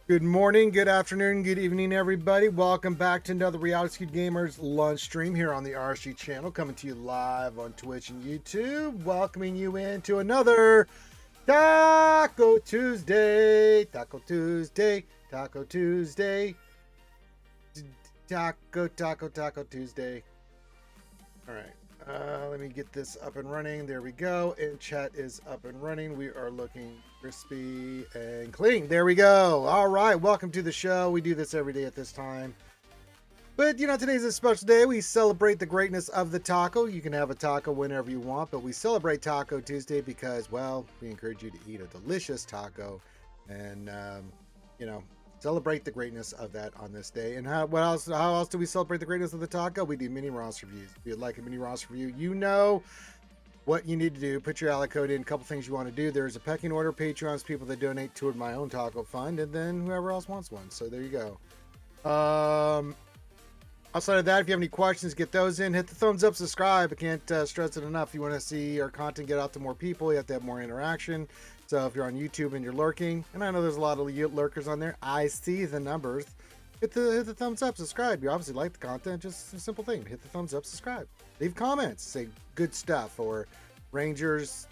Good morning, good afternoon, good evening, everybody. Welcome back to another Reality Scoot Gamers lunch stream here on the RSG channel, coming to you live on Twitch and YouTube. Welcoming you into another Taco Tuesday, Taco Tuesday, Taco Tuesday, Taco Tuesday. All right. Let me get this up and running. There we go. And chat is up and running. We are looking crispy and clean. There we go. All right. Welcome to the show. We do this every day at this time. But, you know, today's a special day. We celebrate the greatness of the taco. You can have a taco whenever you want, but we celebrate Taco Tuesday because, well, we encourage you to eat a delicious taco and, you know, celebrate the greatness of that on this day. And how else do we celebrate the greatness of the taco? We do mini Ross reviews. If you'd like a mini Ross review, you know what you need to do. Put your ally code in. A couple things you want to do. There's a pecking order. Patreons, people that donate toward my own taco fund, and then whoever else wants one. So there you go. Outside of that, if you have any questions, get those in. Hit the thumbs up, subscribe. I can't stress it enough. If you want to see our content get out to more people, you have to have more interaction. So if you're on YouTube and you're lurking, and I know there's a lot of lurkers on there, I see the numbers. Hit the thumbs up, subscribe. You obviously like the content, just a simple thing. Hit the thumbs up, subscribe. Leave comments, say good stuff or Rangers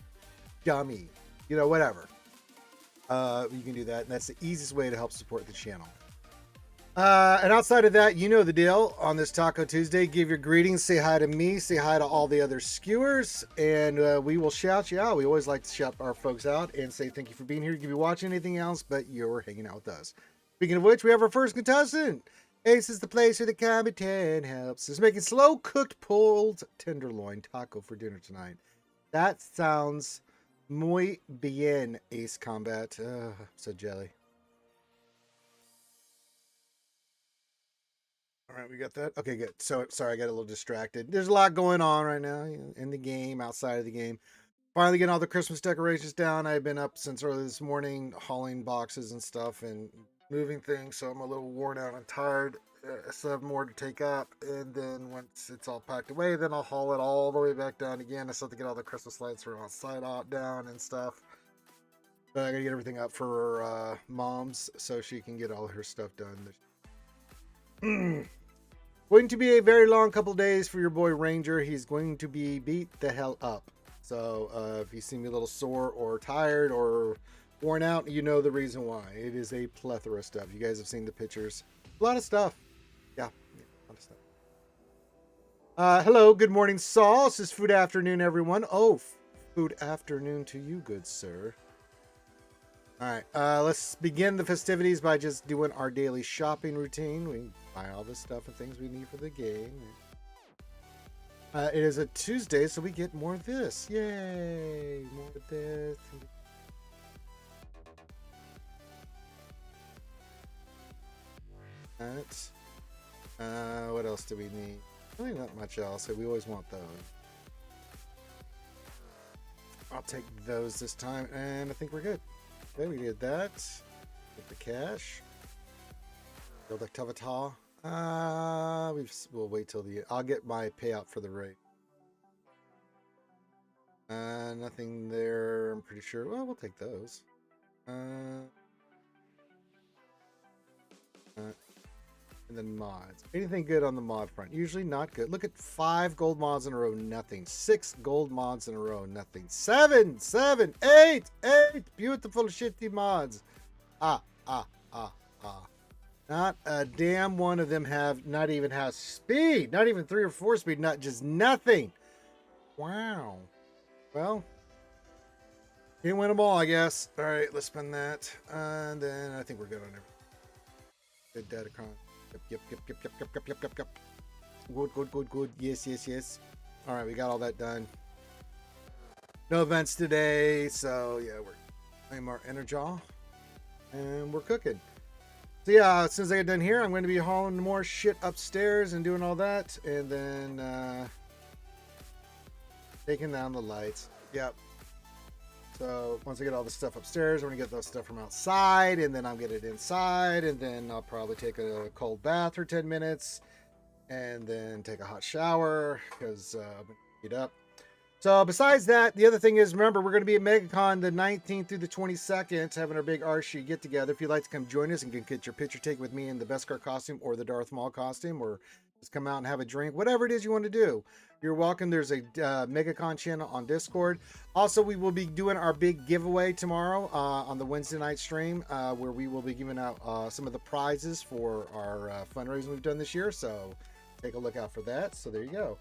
dummy, you know, whatever. You can do that, and that's the easiest way to help support the channel. And outside of that, you know the deal. On this Taco Tuesday, give your greetings, say hi to me, say hi to all the other skewers, and we will shout you out. We always like to shout our folks out and say thank you for being here. You could be watching anything else, but you're hanging out with us. Speaking of which, we have our first contestant. Ace is the place where the combatant helps. Is making slow cooked pulled tenderloin taco for dinner tonight. That sounds muy bien, Ace Combat. So jelly. All right, we got that. Okay, good. So sorry, I got a little distracted. There's a lot going on right now in the game, outside of the game. Finally getting all the Christmas decorations down. I've been up since early this morning, hauling boxes and stuff and moving things. So I'm a little worn out and tired. I still have more to take up. And then once it's all packed away, then I'll haul it all the way back down again. I still have to get all the Christmas lights from outside out down and stuff. But I gotta get everything up for mom's so she can get all her stuff done. Going to be a very long couple days for your boy Ranger. He's going to be beat the hell up. So if you see me a little sore or tired or worn out, you know the reason why. It is a plethora of stuff. You guys have seen the pictures. A lot of stuff. Yeah, a lot of stuff. Hello, good morning, Saul. This is food afternoon, everyone. Oh, food afternoon to you, good sir. All right, let's begin the festivities by just doing our daily shopping routine. We buy all the stuff and things we need for the game. It is a Tuesday, so we get more of this. Yay! More of this. Alright. What else do we need? Really not much else. We always want those. I'll take those this time, and I think we're good. Okay, we did that. Get the cash. Build a Tavata. We'll wait till I'll get my payout for the raid. Nothing there, I'm pretty sure. Well, we'll take those. And then mods. Anything good on the mod front? Usually not good. Look at 5 gold mods in a row, nothing. 6 gold mods in a row, nothing. 7, 8. Beautiful shitty mods. Not a damn one of them not even has speed. Not even 3 or 4 speed. Not just nothing. Wow. Well, can't win them all, I guess. All right, let's spend that. And then I think we're good on everything. Good data con. Yep. Good. Yes. All right, we got all that done. No events today, so yeah, I'm our Enerjaw, and we're cooking. So yeah, as soon as I get done here, I'm going to be hauling more shit upstairs and doing all that, and then taking down the lights. Yep. So once I get all the stuff upstairs, I'm going to get those stuff from outside, and then I'll get it inside, and then I'll probably take a cold bath for 10 minutes, and then take a hot shower, because I'm going to heat up. So besides that, the other thing is, remember, we're going to be at MegaCon the 19th through the 22nd, having our big Archie get together. If you'd like to come join us and get your picture taken with me in the Beskar costume or the Darth Maul costume, or just come out and have a drink, whatever it is you want to do, you're welcome. There's a MegaCon channel on Discord. Also, we will be doing our big giveaway tomorrow on the Wednesday night stream, where we will be giving out some of the prizes for our fundraising we've done this year. So take a look out for that. So there you go.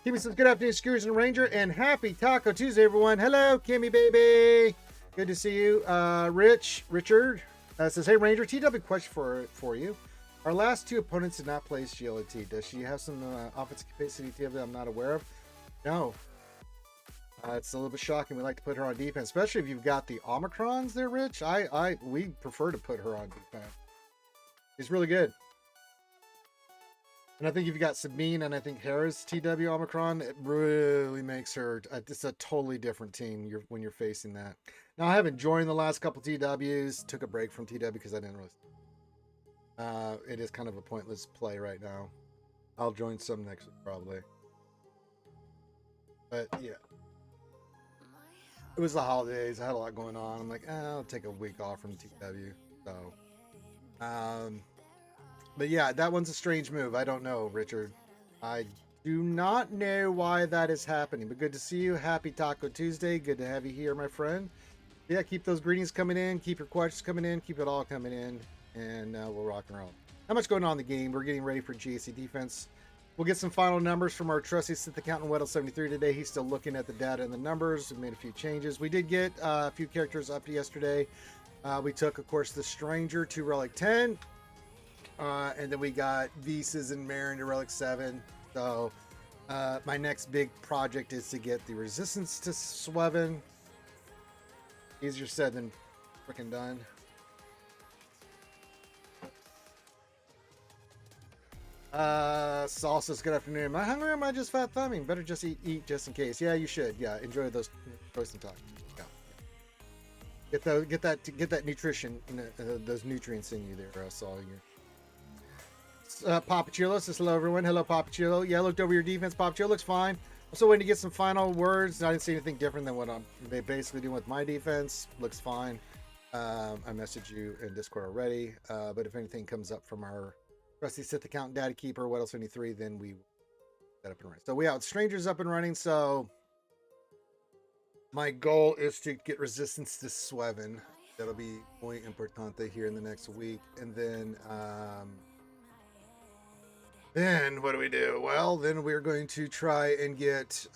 Kimmy says, good afternoon, Skewers and Ranger, and happy Taco Tuesday, everyone. Hello, Kimmy, baby. Good to see you. Richard says, hey, Ranger, TW question for you. Our last two opponents did not place GLT. Does she have some offensive capacity TW I'm not aware of? No. It's a little bit shocking. We like to put her on defense, especially if you've got the Omicrons there, Rich. We prefer to put her on defense. She's really good. And I think if you got Sabine and I think Hera's TW Omicron, it really makes her, it's a totally different team when you're facing that. Now, I haven't joined the last couple TWs, took a break from TW because I didn't really, it is kind of a pointless play right now. I'll join some next week probably. But yeah, it was the holidays. I had a lot going on. I'm like, I'll take a week off from TW. So, but yeah, that one's a strange move. I don't know, Richard. I do not know why that is happening, but good to see you. Happy Taco Tuesday. Good to have you here, my friend. Yeah, keep those greetings coming in. Keep your questions coming in. Keep it all coming in, and we'll rock and roll. Not much going on in the game. We're getting ready for GAC defense. We'll get some final numbers from our trusty Sith accountant, Weddle73 today. He's still looking at the data and the numbers. We made a few changes. We did get a few characters up yesterday. We took, of course, the Stranger to Relic 10. And then we got Visas and Marin to Relic 7. So my next big project is to get the Resistance to Swevin. Easier said than freaking done. Salsa's good afternoon. Am I hungry or am I just fat thumbing? Better just eat just in case. Yeah, you should. Yeah, enjoy some talk. Yeah. Get that nutrition, those nutrients in you there. Saul. Papachillo says hello everyone. Hello Papachillo. Yeah, I looked over your defense. Papachillo looks fine. I'm still waiting to get some final words. I didn't see anything different than what I'm basically doing with my defense. Looks fine. I messaged you in Discord already. But if anything comes up from our trusty Sith account data keeper, Weddle73, then we set up and running. So we have Strangers up and running. So my goal is to get Resistance to Swevin. That'll be muy importante here in the next week. And then what do we do? Well, then we're going to try and get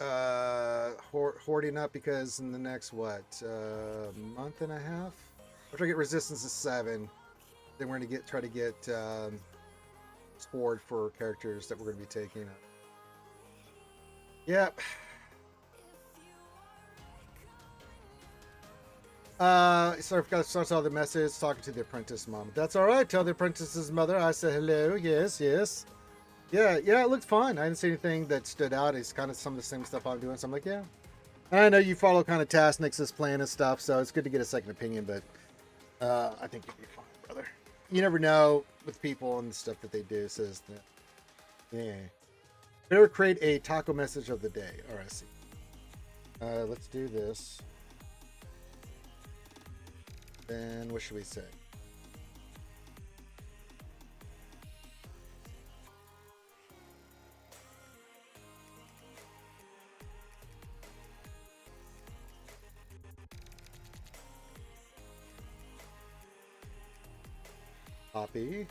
hoarding up, because in the next month and a half, after I get Resistance to 7, then we're going to try to get scored for characters that we're going to be taking up. Yep. Sorry, I forgot to start all the message talking to the apprentice mom. That's all right. Tell the apprentice's mother I said hello. Yes. Yeah, it looked fun. I didn't see anything that stood out. It's kind of some of the same stuff I'm doing. So I'm like, yeah. And I know you follow kind of Tasknix's plan and stuff, so it's good to get a second opinion, but I think you'll be fine, brother. You never know with people and stuff that they do. Says that. Yeah. Better create a taco message of the day. All right, I see. Let's do this. Then what should we say? Copy.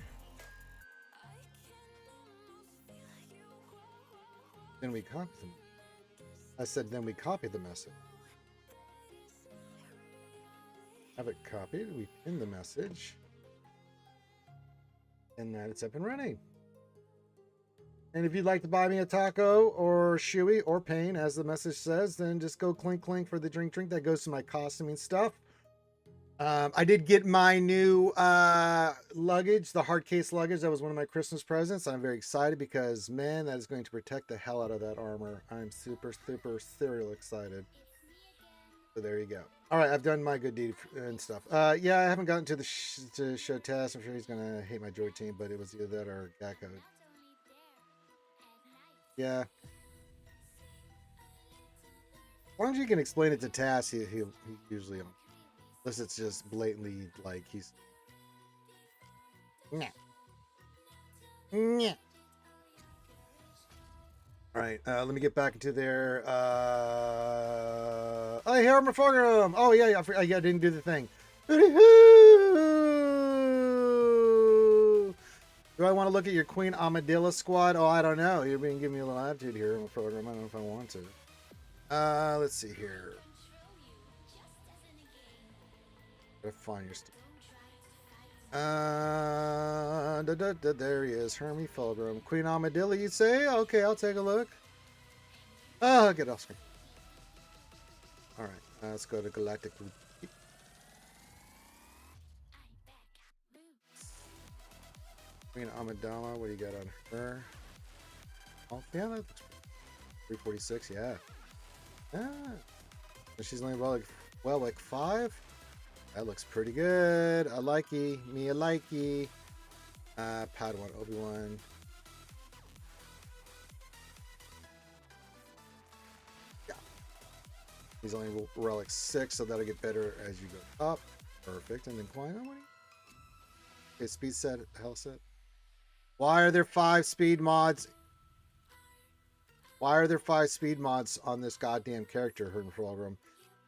Then we copy them. I said then we copy the message. Have it copied. We pin the message. And that it's up and running. And if you'd like to buy me a taco or Shuey or Pain, as the message says, then just go clink for the drink. That goes to my costuming stuff. I did get my new luggage, the hard case luggage. That was one of my Christmas presents. I'm very excited because, man, that is going to protect the hell out of that armor. I'm super serial excited. So there you go. All right, I've done my good deed and stuff. Yeah, I haven't gotten to the show test. I'm sure he's going to hate my Joy team, but it was either that or Gakko. Yeah. long as you can explain it to Tass, he usually, unless it's just blatantly like he's. Nah. Nah. All right, let me get back into there. Oh, hey, Herman Forum. Oh yeah, I didn't do the thing. Do I want to look at your Queen Amadilla squad? Oh, I don't know. You're being giving me a little attitude here on the program. I don't know if I want to. Let's see here. Gotta find your stuff. There he is, Hermie Fulgrim. Queen Amadilla, you'd say? Okay, I'll take a look. Oh, get off screen. All right, let's go to Galactic. Queen Amidala, what do you got on her? Oh, yeah, that's 346. Yeah. Yeah. She's only like 5. That looks pretty good. I like ye. Me a like ye. Padawan, Obi-Wan. Yeah. He's only relic 6, so that'll get better as you go up. Perfect. And then Qui-Gon. Okay, speed set, health set. Why are there 5 speed mods? Why are there 5 speed mods on this goddamn character, Herman Fulgrim?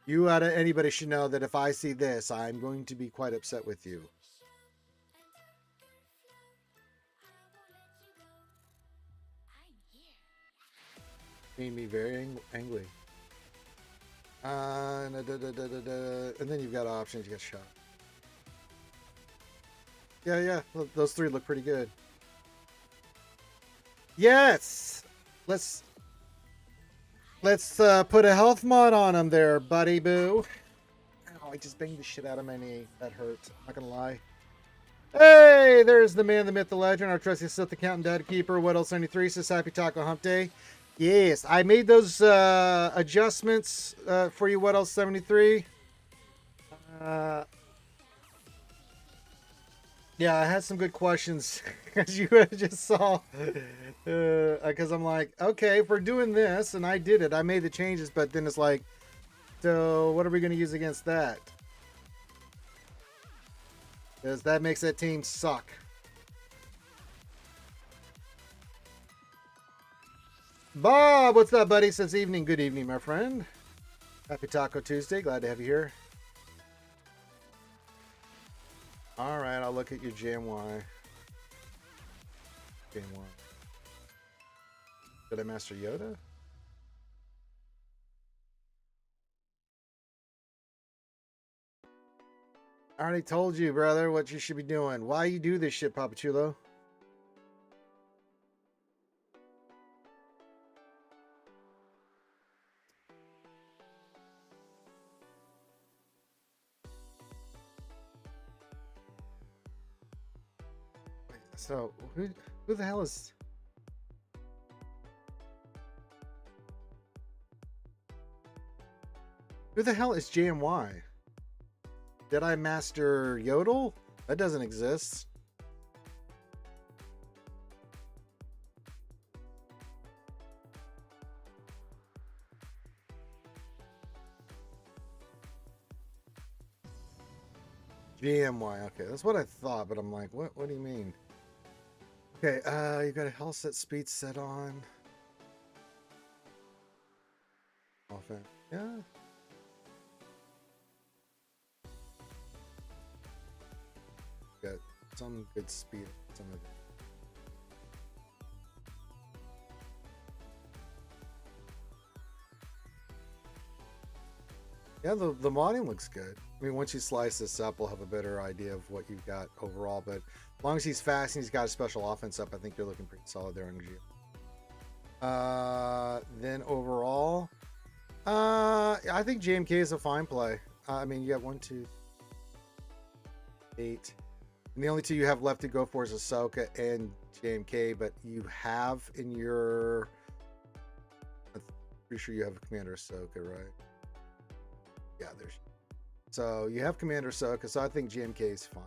You out of anybody should know that if I see this, I'm going to be quite upset with you. Made me very angry. And then you've got options. You got shot. Yeah. Those 3 look pretty good. Yes. Let's put a health mod on him there, buddy boo. Oh, I just banged the shit out of my knee. That hurts. I'm not gonna lie. Hey, there's the man, the myth, the legend, our trusty Sith accountant, dad keeper. What else? 73 says happy Taco Hump Day. Yes, I made those adjustments for you. What else? 73. Yeah, I had some good questions, as you just saw. Because I'm like, okay, if we're doing this, and I did it, I made the changes, but then it's like, so what are we going to use against that? Because that makes that team suck. Bob, what's up, buddy? Says evening. Good evening, my friend. Happy Taco Tuesday. Glad to have you here. All right, I'll look at your JMY. JMY. Did I master Yoda? I already told you, brother, what you should be doing. Why you do this shit, Papa Chulo? So, who the hell is... Who the hell is JMY? Did I master Yodel? That doesn't exist. JMY, okay, that's what I thought, but I'm like, what do you mean? Okay, you got a health set, speed set on. Offense, yeah. Got some good speed, some of it. Yeah, the modding looks good. I mean, once you slice this up, we'll have a better idea of what you've got overall. But as long as he's fast and he's got a special offense up, I think you're looking pretty solid there on Geo. Then overall, I think JMK is a fine play. I mean, you got 1, 2, 8. And the only 2 you have left to go for is Ahsoka and JMK, but you have in your... I'm pretty sure you have Commander Ahsoka, right? Yeah, there's... So you have Commander Ahsoka, so I think JMK is fine.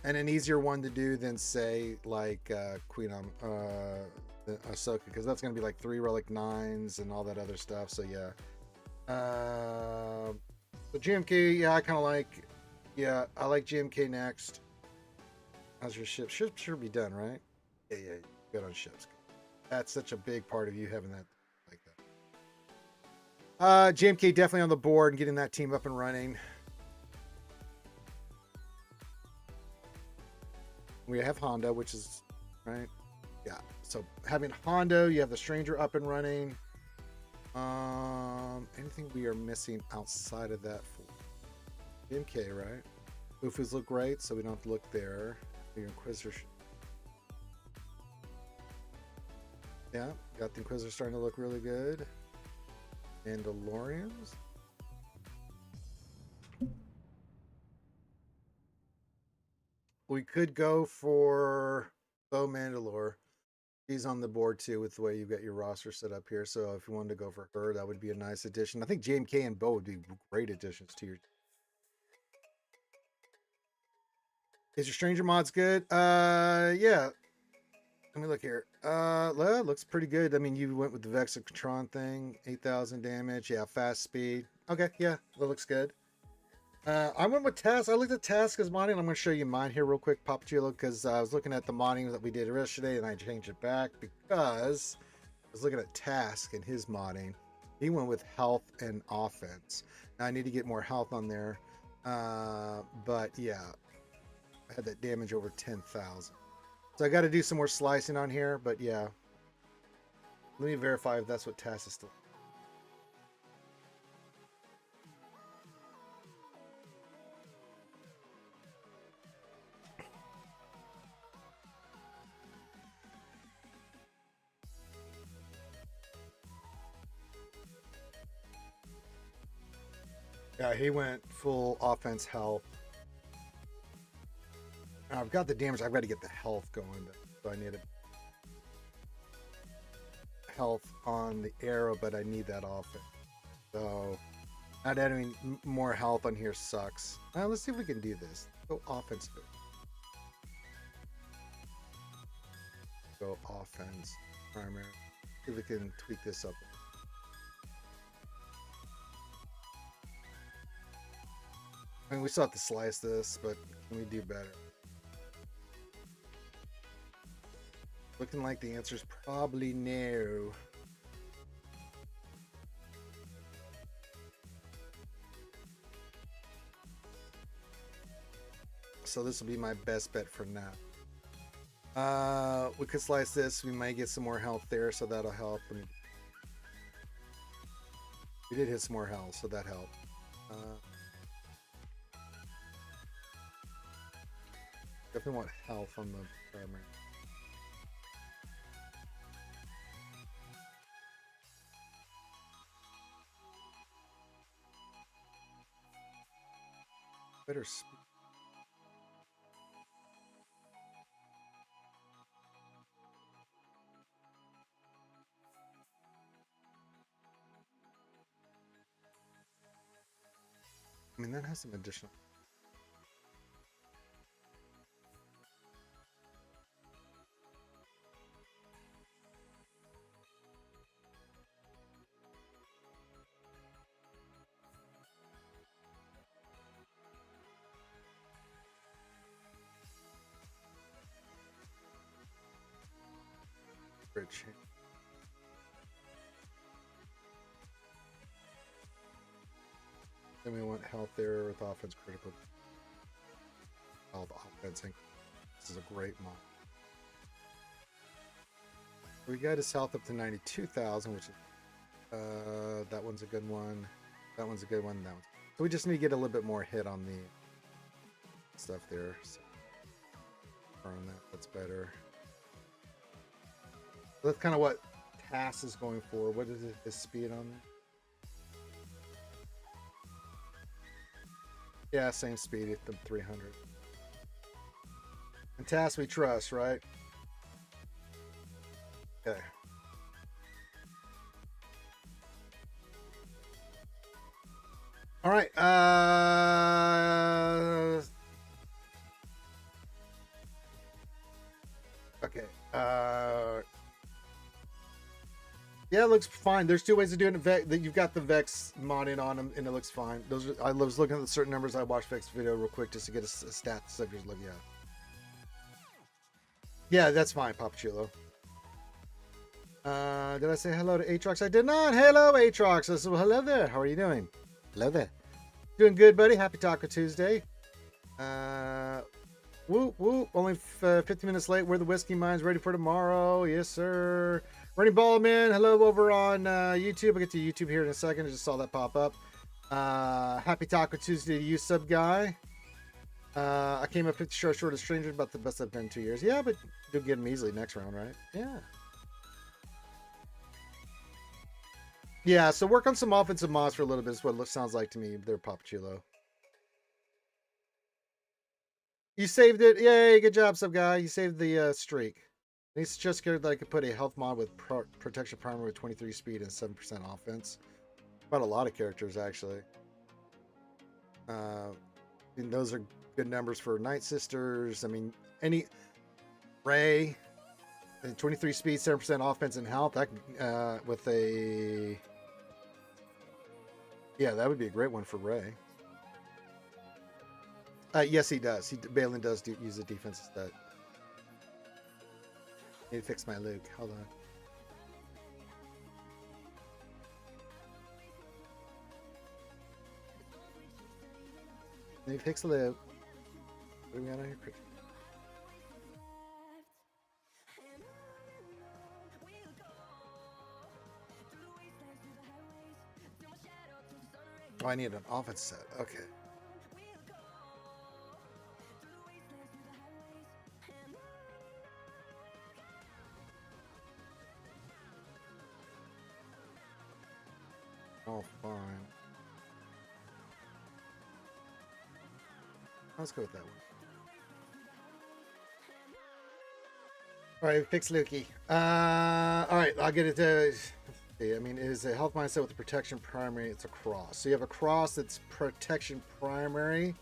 and an easier one to do than say like Queen Ahsoka, because that's gonna be like 3 relic 9s and all that other stuff. So yeah. But GMK, yeah, I kind of like. Yeah, I like GMK next. How's your ship? Should be done, right? Yeah, yeah, good on ships. That's such a big part of you having that like that. GMK definitely on the board and getting that team up and running. We have Honda, which is right. Yeah. So having Hondo, you have the Stranger up and running. Anything we are missing outside of that for GMK, right? Ufus look great, so we don't have to look there. The Inquisitor. Yeah, got the Inquisitor starting to look really good. Mandalorians. We could go for Bo Mandalore. She's on the board too with the way you got your roster set up here. So if you wanted to go for her, that would be a nice addition. I think JMK and Bo would be great additions to your. Is your Stranger mods good? Yeah. Let me look here. Well, looks pretty good. I mean, you went with the Vexatron thing, 8,000 damage. Yeah, fast speed. Okay, yeah, that looks good. I went with Task. I looked at Task as modding. I'm going to show you mine here real quick, Papachillo, because I was looking at the modding that we did yesterday, and I changed it back because I was looking at Task and his modding. He went with health and offense. Now I need to get more health on there, but yeah, I had that damage over 10,000. So I got to do some more slicing on here, but yeah. Let me verify if that's what Task is still. Yeah, he went full offense health. I've got the damage. I've got to get the health going. So I need a health on the arrow, but I need that offense. So not adding more health on here sucks. Let's see if we can do this. Go offense. Go offense. Primary. See if we can tweak this up. I mean, we still have to slice this, but can we do better? Looking like the answer is probably no. So this will be my best bet for now. We could slice this. We might get some more health there, so that'll help. And we did hit some more health, so that helped. Definitely want health on the primary. Better speed. I mean, that has some additional. Change. Then we want health there with offense critical. Health offensing. This is a great mod. We got his health up to 92,000, which is that one's a good one. That one's a good one. That one. So we just need to get a little bit more hit on the stuff there. So on that, that's better. So that's kind of what Task is going for. What is his speed on there? Yeah, same speed at the 300. And Task we trust, right? Okay. All right. Yeah, it looks fine. There's two ways of doing it. That you've got the Vex modded on them, and it looks fine. Those are, I was looking at the certain numbers. I watched Vex video real quick just to get a stat subject look. Yeah, yeah, that's fine, Papa Chulo. Did I say hello to Aatrox? I did not. Hello, Aatrox. I said, well, hello there. How are you doing? Hello there. Doing good, buddy. Happy Taco Tuesday. Whoop, whoop. Only 50 minutes late. We're the Whiskey Mines ready for tomorrow. Yes, sir. Running Ball Man. Hello over on YouTube. I'll get to YouTube here in a second. I just saw that pop up. Happy Taco Tuesday to you, sub guy. I came up short of strangers, about the best I've been in 2 years. Yeah, but you'll get them easily next round, right? Yeah. Yeah, so work on some offensive mods for a little bit is what it sounds like to me. They're Papachulo. You saved it. Yay, good job, sub guy. You saved the streak. He's just scared that I could put a health mod with protection primer with 23 speed and 7% offense. About a lot of characters, actually. And those are good numbers for Night Sisters. I mean, any Ray, and 23 speed, 7% offense and health. That with a that would be a great one for Ray. Yes, he does. Balin does use a defense stat. Need to fix my Luke. Hold on. Need to fix the Luke. What do we got on here? Oh, I need an offense set. Okay. Oh, fine. Let's go with that one. All right, fix Lukey. All right, I'll get it to. I mean, it is a health mindset with a protection primary. It's a cross. So you have a cross that's protection primary.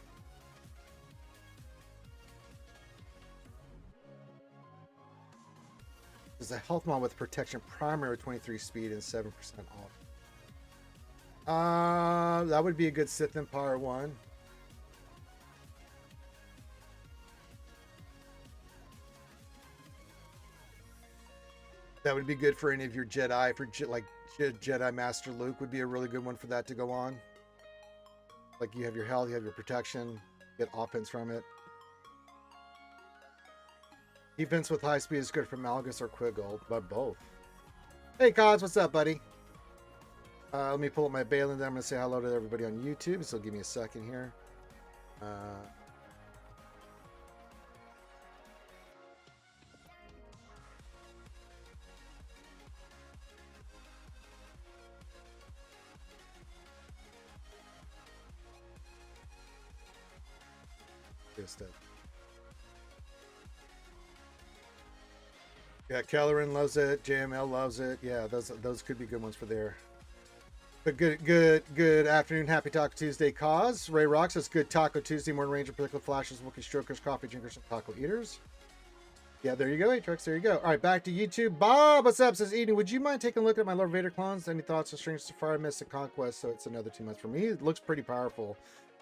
There's a health mod with protection primary, 23 speed and 7% off. That would be a good Sith Empire one. That would be good for any of your Jedi. For like Jedi Master Luke would be a really good one for that to go on. Like you have your health, you have your protection, get offense from it. Defense with high speed is good for Malgus or Quiggle, but both. Hey Cos, what's up, buddy? Let me pull up my Balin. Then I'm going to say hello to everybody on YouTube, so give me a second here. Yeah, Kelleran loves it. JML loves it. Yeah, those could be good ones for there. But good afternoon. Happy Taco Tuesday, Cause. Ray Rock says good Taco Tuesday. Morning Ranger, particular flashes, Wookiee strokers, coffee drinkers, and taco eaters. Yeah, there you go, Aatrox. There you go. All right, back to YouTube. Bob, what's up? Says Eden, would you mind taking a look at my Lord Vader clones? Any thoughts on Strange Safari, Mystic Conquest? So it's another 2 months for me. It looks pretty powerful.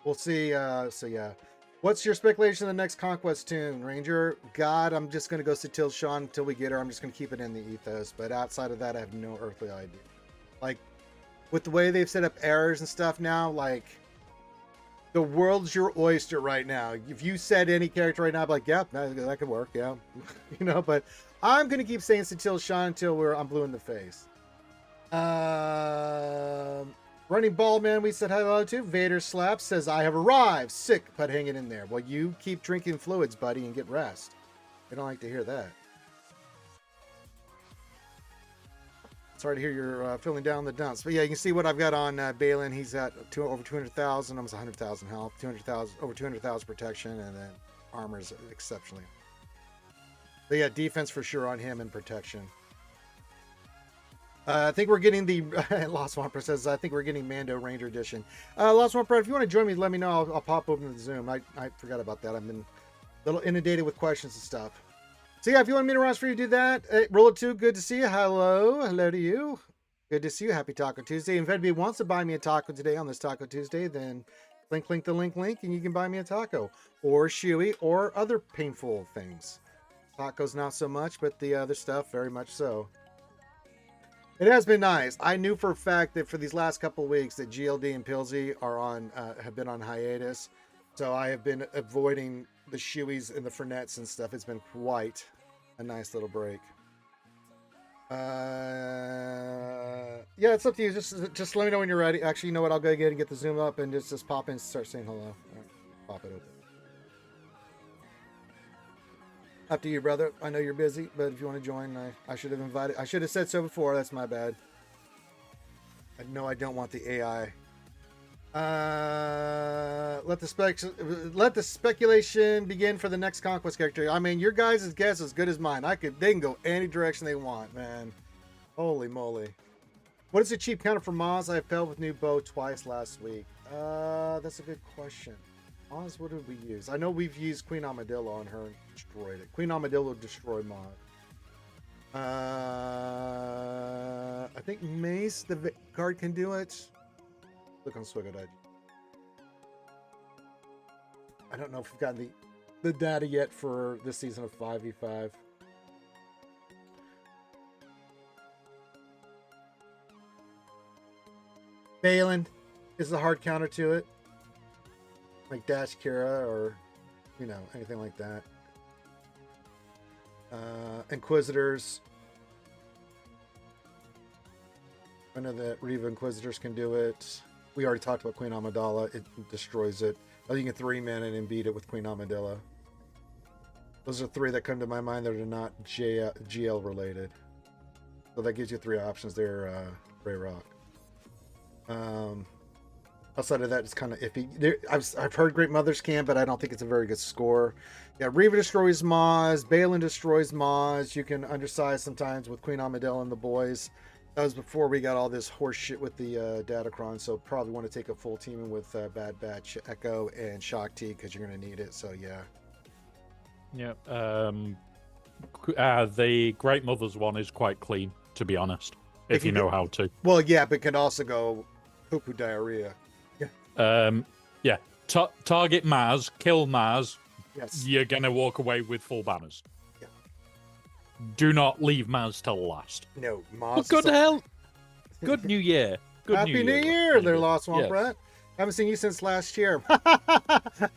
We'll see. So yeah. What's your speculation of the next Conquest tune, Ranger? God, I'm just going to go Satil Sean until we get her. I'm just going to keep it in the ethos. But outside of that, I have no earthly idea. Like, with the way they've set up errors and stuff now, like, the world's your oyster right now. If you said any character right now, I'd be like, yeah, that could work, yeah. You know, but I'm going to keep saying Satil Sean until I'm blue in the face. Running Ball Man, we said hello to. Vader Slap says, I have arrived. Sick, but hanging in there. Well, you keep drinking fluids, buddy, and get rest. I don't like to hear that. Sorry to hear you're feeling down the dumps. But yeah, you can see what I've got on Balin. He's at over 200,000, almost 100,000 health, 200,000, over 200,000 protection, and then armor is exceptionally. But yeah, defense for sure on him and protection. I think we're getting the Lost One says, I think we're getting Mando Ranger Edition. Lost One, if you want to join me, let me know. I'll pop open the Zoom. I forgot about that. I've been a little inundated with questions and stuff. So yeah, if you want me to rush for you, do that. Roller 2, good to see you. Hello to you. Good to see you. Happy Taco Tuesday. If anybody wants to buy me a taco today on this Taco Tuesday, then link the link, and you can buy me a taco or Chewy or other painful things. Tacos not so much, but the other stuff very much so. It has been nice. I knew for a fact that for these last couple of weeks that GLD and Pilsy are on have been on hiatus, so I have been avoiding the Chewies and the Fernets and stuff. It's been quite a nice little break. Yeah, it's up to you. Just let me know when you're ready. Actually, you know what? I'll go ahead and get the zoom up and just pop in and start saying hello. All right, pop it open. Up to you, brother. I know you're busy, but if you want to join, I should have invited. I should have said so before. That's my bad. I know I don't want the AI. Let the speculation begin for the next conquest character. I mean, your guys' guess is as good as mine. They can go any direction they want, man. Holy moly. What is the cheap counter for Maz? I failed with new bow twice last week. That's a good question. Maz, what did we use? I know we've used Queen Armadillo on her and destroyed it. Queen Armadillo destroyed Maz. I think Mace, the card, can do it. Look on Swgoh. I don't know if we've gotten the data yet for this season of 5v5. Balin is the hard counter to it. Like Dash Kira or, you know, anything like that. Inquisitors. I know that Riva Inquisitors can do it. We already talked about Queen Amidala. It destroys it. Oh, you can 3-man it and beat it with Queen Amidala. Those are 3 that come to my mind that are not GL related. So that gives you 3 options there, Ray Rock. Outside of that, it's kind of iffy. I've heard Great Mothers can, but I don't think it's a very good score. Yeah, Riva destroys Maz. Balin destroys Maz. You can undersize sometimes with Queen Amidala and the boys. That was before we got all this horse shit with the Datacron, so probably want to take a full team with Bad Batch, Echo, and Shock T because you're going to need it, so yeah. Yeah, the Great Mothers one is quite clean, to be honest, if you know how to. Well, yeah, but it can also go poo-poo diarrhea. Yeah. Target Maz, kill Maz, yes. You're going to walk away with full banners. Yeah. Do not leave Maz till last. No, Maz. Well, good hell. Good New Year. Good Happy New Year, there, Lost Swamp yes. Rat. Haven't seen you since last year.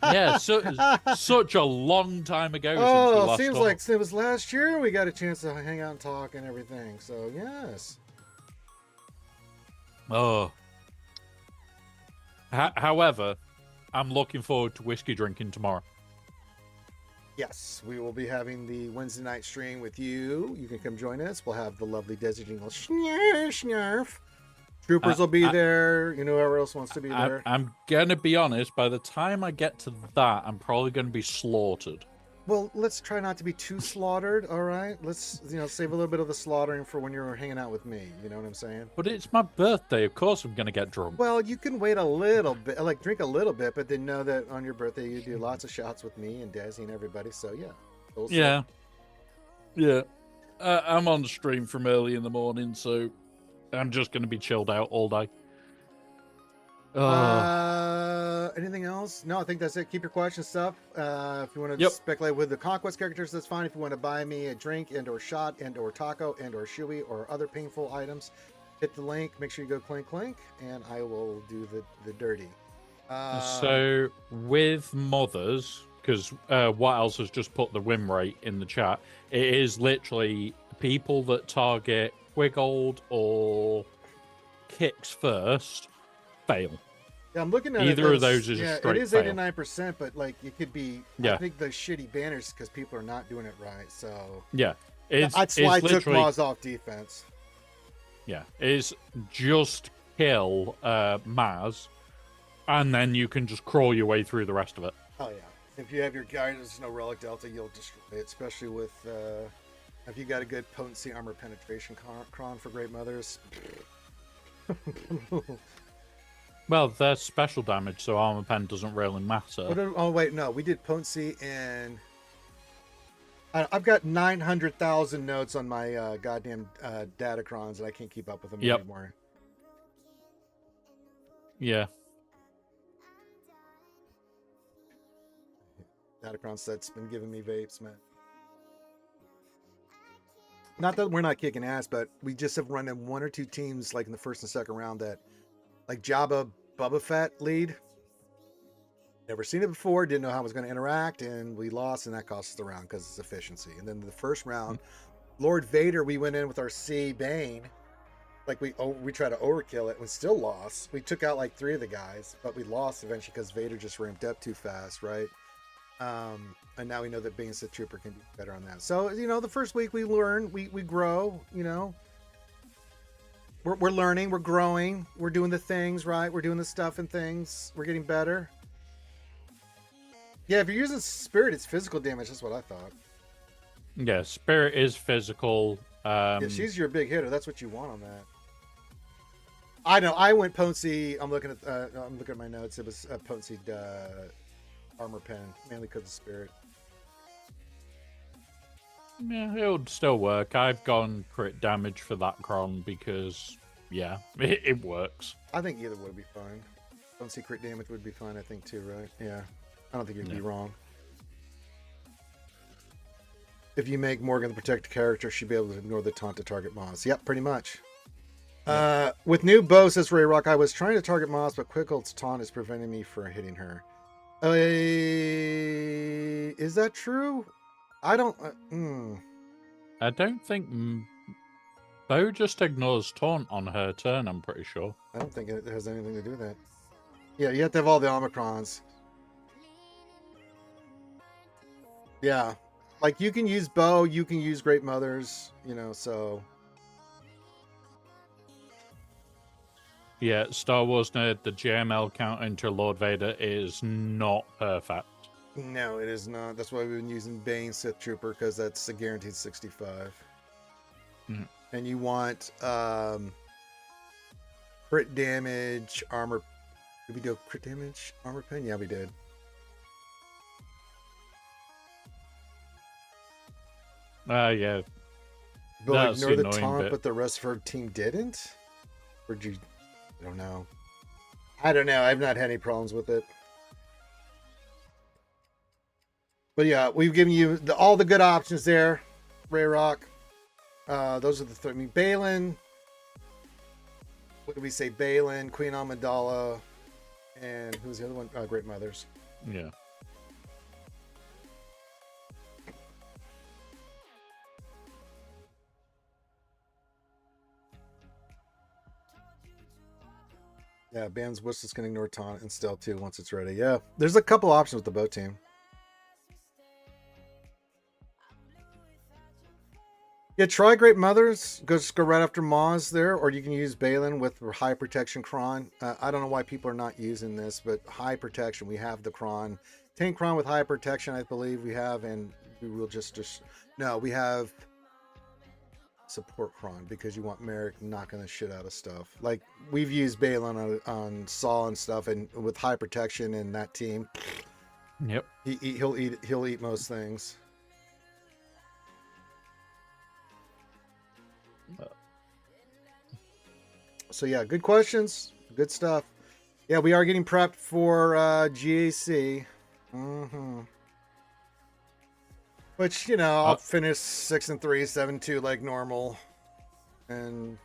Yeah, such a long time ago. Since we last seems talked. like it was last year we got a chance to hang out and talk and everything. So, yes. Oh. However, I'm looking forward to whiskey drinking tomorrow. Yes, we will be having the Wednesday night stream with you. You can come join us. We'll have the lovely Desert Jingle Snarf. Troopers will be there. You know, whoever else wants to be there. I'm going to be honest. By the time I get to that, I'm probably going to be slaughtered. Well, let's try not to be too slaughtered, all right? Let's, save a little bit of the slaughtering for when you're hanging out with me. You know what I'm saying? But it's my birthday. Of course I'm going to get drunk. Well, you can wait a little bit, like drink a little bit, but then know that on your birthday you do lots of shots with me and Desi and everybody. So, yeah. Yeah. I'm on stream from early in the morning, so I'm just going to be chilled out all day. Anything else? No, I think that's it. Keep your questions stuff. If you want to speculate with the conquest characters, that's fine. If you want to buy me a drink and or shot and or taco and or shoey or other painful items, hit the link. Make sure you go clink, and I will do the dirty. So with mothers, because what else has just put the win rate in the chat? It is literally people that target Quigold or Kicks first fail. Yeah, I'm looking at either of those is a straight it is fail. 89%, but like it could be. Yeah. I think the shitty banners because people are not doing it right. So yeah, that's why I took Maz off defense. Yeah, it's just kill Maz, and then you can just crawl your way through the rest of it. Oh yeah, if you have your guidance, no relic delta, you'll destroy it. Especially with if you got a good potency armor penetration cron for Great Mothers. Well, they're special damage, so armor pen doesn't really matter. Oh wait, no, we did potency and I've got 900,000 notes on my goddamn Datacrons, and I can't keep up with them Yep. anymore. Yeah. Datacron set's been giving me vapes, man. Not that we're not kicking ass, but we just have run in one or two teams like in the first and second round that, like Jabba Bubba Fett lead. Never seen it before, didn't know how it was going to interact, and we lost, and that cost us the round because it's efficiency. And then the first round, Lord Vader, we went in with our C Bane, like we tried to overkill it, we still lost. We took out like 3 of the guys, but we lost eventually because Vader just ramped up too fast, right? And now we know that being Sith Trooper can do better on that. So the first week we learn, we grow. We're learning, we're growing, we're doing the things right, we're doing the stuff and things, we're getting better. Yeah, if you're using Spirit, it's physical damage. That's what I thought. Yeah, Spirit is physical. Yeah, she's your big hitter. That's what you want on that. I know. I went potency. I'm looking at my notes. It was a potency armor pen, mainly because of Spirit. Yeah, it would still work. I've gone crit damage for that cron because, yeah, it works. I think either would be fine. Potency crit damage would be fine, I think, too, right? Yeah. I don't think you'd be wrong. If you make Morgan the protected character, she'd be able to ignore the taunt to target Moss. Yep, pretty much. Yep. With new bow, says Ray Rock, I was trying to target Moss, but Quickholt's taunt is preventing me from hitting her. Is that true? I don't... I don't think... Bo just ignores taunt on her turn, I'm pretty sure. I don't think it has anything to do with that. Yeah, you have to have all the Omicrons. Yeah. Like, you can use Bow, you can use Great Mothers, so... Yeah, Star Wars Nerd, the JML count into Lord Vader is not perfect. No, it is not. That's why we've been using Bane Sith Trooper, because that's a guaranteed 65. And you want crit damage, armor... Did we do crit damage, armor pen? Yeah, we did. Yeah. But ignore the taunt, but the rest of her team didn't? Or did you... I don't know. I've not had any problems with it. But yeah, we've given you all the good options there, Ray Rock. Those are the three. I mean, Balin. What did we say? Balin, Queen Amidala, and who's the other one? Great Mothers. Yeah. Yeah, Ban's Whistle's can ignore taunt and stealth too once it's ready. Yeah, there's a couple options with the bow team. Yeah, try Great Mothers. Just go right after Maz there, or you can use Balin with high protection Kron. I don't know why people are not using this, but high protection. We have the Kron. Tank Kron with high protection, I believe we have, and we will just no, we have support Kron because you want Merrick knocking the shit out of stuff. Like we've used Balin on Saw and stuff, and with high protection in that team. Yep. He'll eat most things. So yeah, good questions, good stuff. Yeah, we are getting prepped for GAC. Which, I'll finish 6-3, 7-2 like normal. And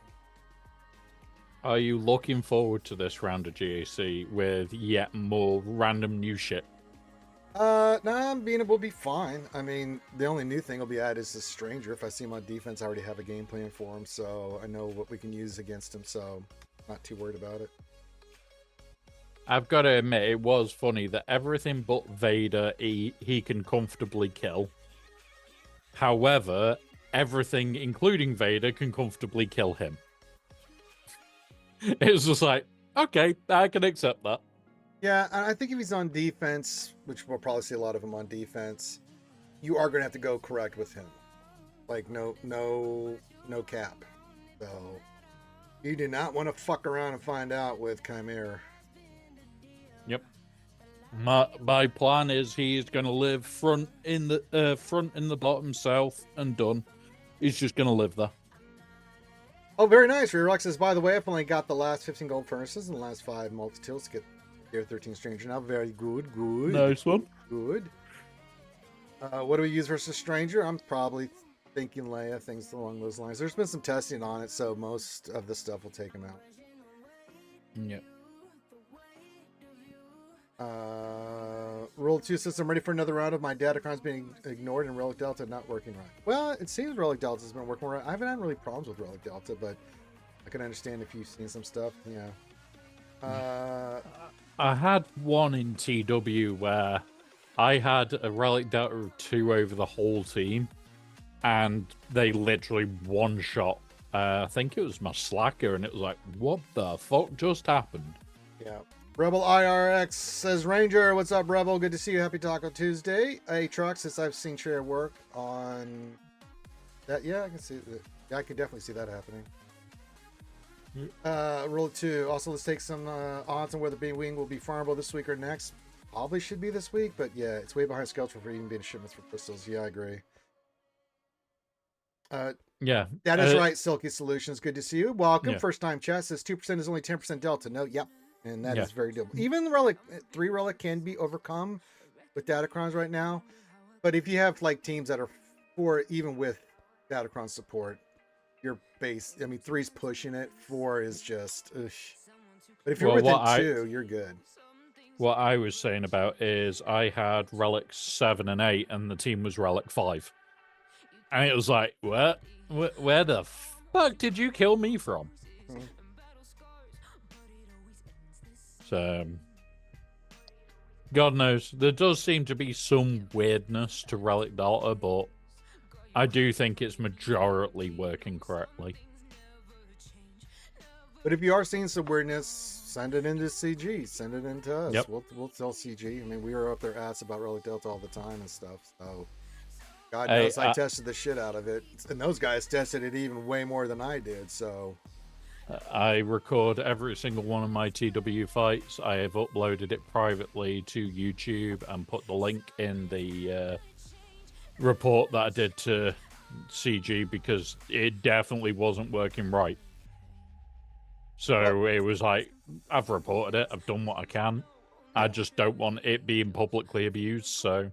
are you looking forward to this round of GAC with yet more random new shit? It will be fine. I mean, the only new thing will be added is the Stranger. If I see him on defense, I already have a game plan for him, so I know what we can use against him, so not too worried about it. I've got to admit, it was funny that everything but Vader he can comfortably kill. However, everything, including Vader, can comfortably kill him. It's just like, okay, I can accept that. Yeah, I think if he's on defense, which we'll probably see a lot of him on defense, you are going to have to go correct with him. Like, no cap. So, you do not want to fuck around and find out with Chimera. Yep. My plan is he's going to live front in the bottom south and done. He's just going to live there. Oh, very nice. Rerux says, by the way, I've only got the last 15 gold furnaces and the last 5 multi-tools to get Tier 13 Stranger now. Very good, good. Nice one. Good. What do we use versus Stranger? I'm probably thinking Leia, things along those lines. There's been some testing on it, so most of the stuff will take him out. Yep. Rule 2 says I'm ready for another round of my Datacrons being ignored and Relic Delta not working right. Well, it seems Relic Delta's been working right. I haven't had really problems with Relic Delta, but I can understand if you've seen some stuff. Yeah. I had one in TW where I had a Relic Delta of 2 over the whole team, and they literally one-shot. I think it was my Slacker, and it was like, what the fuck just happened? Yeah. Rebel IRX says, Ranger, what's up, Rebel? Good to see you. Happy Taco Tuesday. Hey, Truck, since I've seen Share work on that, yeah, I can see that. Yeah, I can definitely see that happening. Rule 2. Also, let's take some odds on whether B-Wing will be farmable this week or next. Probably should be this week, but yeah, it's way behind schedule for even being shipments for crystals. Yeah, I agree. Yeah. That is right, Silky Solutions. Good to see you. Welcome. Yeah. First time chat says 2% is only 10% delta. No, yep. And that is very doable. Even the Relic, 3 Relic can be overcome with Datacrons right now. But if you have like teams that are 4, even with Datacron support, your base, I mean, 3's pushing it, 4 is just, ugh. But if you're within 2, you're good. What I was saying about is I had Relic 7 and 8, and the team was Relic 5. And it was like, what? Where the fuck did you kill me from? Mm-hmm. So, God knows. There does seem to be some weirdness to Relic Delta, but I do think it's majority working correctly. But if you are seeing some weirdness, send it into CG. Send it into us. Yep. We'll tell CG. I mean, we were up their ass about Relic Delta all the time and stuff. So, God knows I tested the shit out of it. And those guys tested it even way more than I did. So, I record every single one of my TW fights. I have uploaded it privately to YouTube and put the link in the report that I did to CG because it definitely wasn't working right. So it was like, I've reported it, I've done what I can. I just don't want it being publicly abused, so.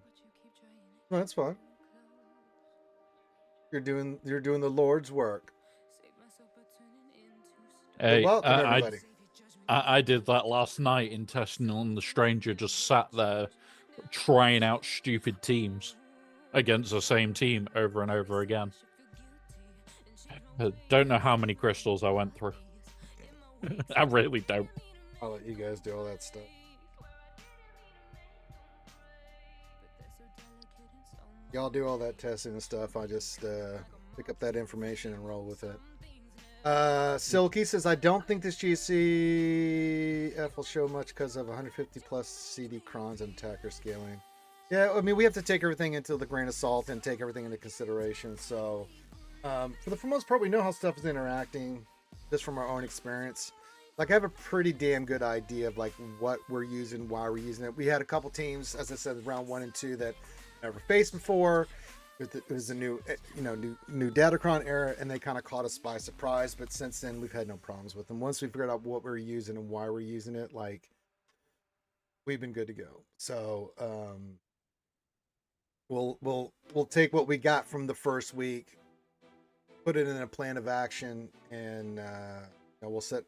No, that's fine. You're doing the Lord's work. Hey, welcome, everybody. I did that last night in testing on the Stranger, just sat there trying out stupid teams against the same team over and over again. I don't know how many crystals I went through. I really don't. I'll let you guys do all that stuff. Y'all do all that testing and stuff. I just pick up that information and roll with it. Silky says, I don't think this GCF will show much because of 150 plus CD crons and attacker scaling. Yeah, I mean, we have to take everything into the grain of salt and take everything into consideration. So, for the most part, we know how stuff is interacting just from our own experience. Like, I have a pretty damn good idea of like what we're using, why we're using it. We had a couple teams, as I said, round 1 and 2 that never faced before. It was a new Datacron era, and they kind of caught us by surprise. But since then, we've had no problems with them. Once we figured out what we're using and why we're using it, like, we've been good to go. So, we'll take what we got from the first week, put it in a plan of action, and we'll set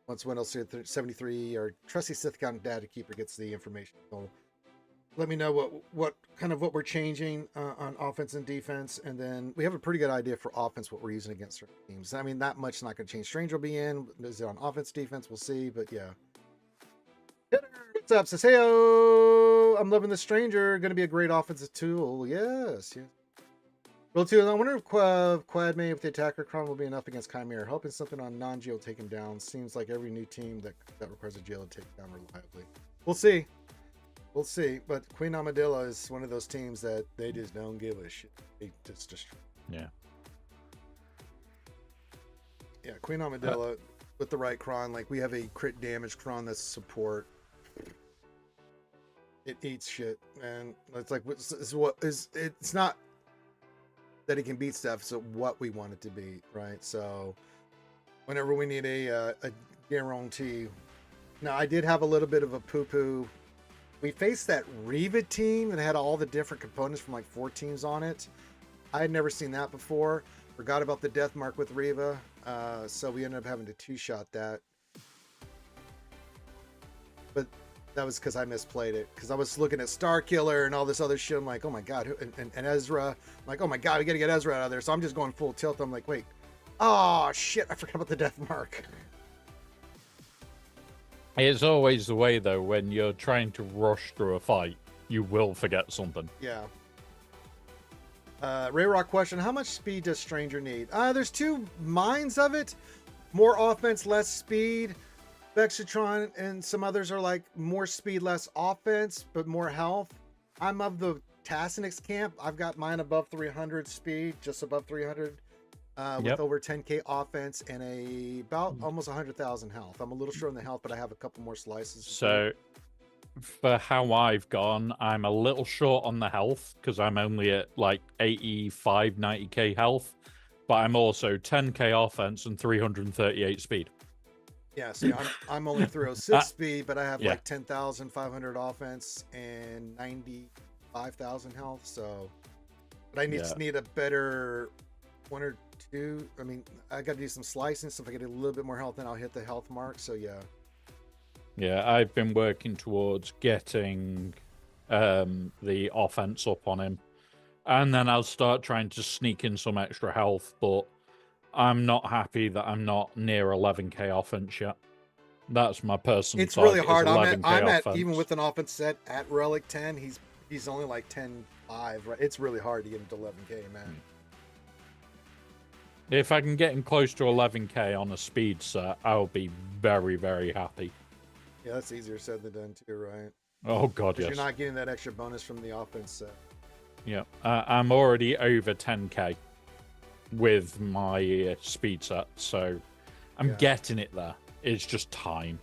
once Windows 73 or trusty Sith Count Data Keeper gets the information. So let me know what we're changing on offense and defense, and then we have a pretty good idea for offense what we're using against certain teams. I mean, that much not going to change. Stranger will be in. Is it on offense, defense? We'll see. But yeah. What's up? Says, hey, I'm loving the Stranger. Going to be a great offensive tool. Yes. Rule 2, I wonder if Quad May with the attacker Cron will be enough against Chimera. Helping something on non-Geo take him down. Seems like every new team that requires a Geo to take him down reliably. We'll see. We'll see. But Queen Amadilla is one of those teams that they just don't give a shit. They just destroy. Yeah. Yeah, Queen Amadilla with the right Cron. Like, we have a crit damage Cron that's support. It eats shit, and it's like it's not that it can beat stuff. So what we want it to be, right? So whenever we need a guarantee. Now I did have a little bit of a poo poo. We faced that Riva team that had all the different components from like 4 teams on it. I had never seen that before. Forgot about the death mark with Riva, so we ended up having to 2-shot that. But that was because I misplayed it. Because I was looking at Star Killer and all this other shit. I'm like, oh my god, and Ezra. I'm like, oh my god, we gotta get Ezra out of there. So I'm just going full tilt. I'm like, wait, oh shit, I forgot about the death mark. It's always the way, though, when you're trying to rush through a fight, you will forget something. Yeah. Ray Rock question: how much speed does Stranger need? There's 2 minds of it: more offense, less speed. Vexatron and some others are like more speed, less offense, but more health. I'm of the Tassinix camp. I've got mine above 300 speed, just above 300, with over 10k offense and about almost 100,000 health. I'm a little short on the health, but I have a couple more slices. So for how I've gone, I'm a little short on the health because I'm only at like 85, 90k health, but I'm also 10k offense and 338 speed. Yeah, see, I'm only 306 speed, but I have like 10,500 offense and 95,000 health. So, but I just need a better 1 or 2. I mean, I got to do some slicing. So if I get a little bit more health, then I'll hit the health mark. So yeah. Yeah, I've been working towards getting the offense up on him, and then I'll start trying to sneak in some extra health, but I'm not happy that I'm not near 11k offense yet. That's my personal It's really target, hard. I'm at offense. even with an offense set at Relic 10, he's only like 10.5, right? It's really hard to get him to 11k, man. If I can get him close to 11k on a speed set, I'll be very, very happy. Yeah, that's easier said than done too, right? Oh god, yes. You're not getting that extra bonus from the offense set. Yeah, I'm already over 10k with my speed set, so I'm getting it there. It's just time.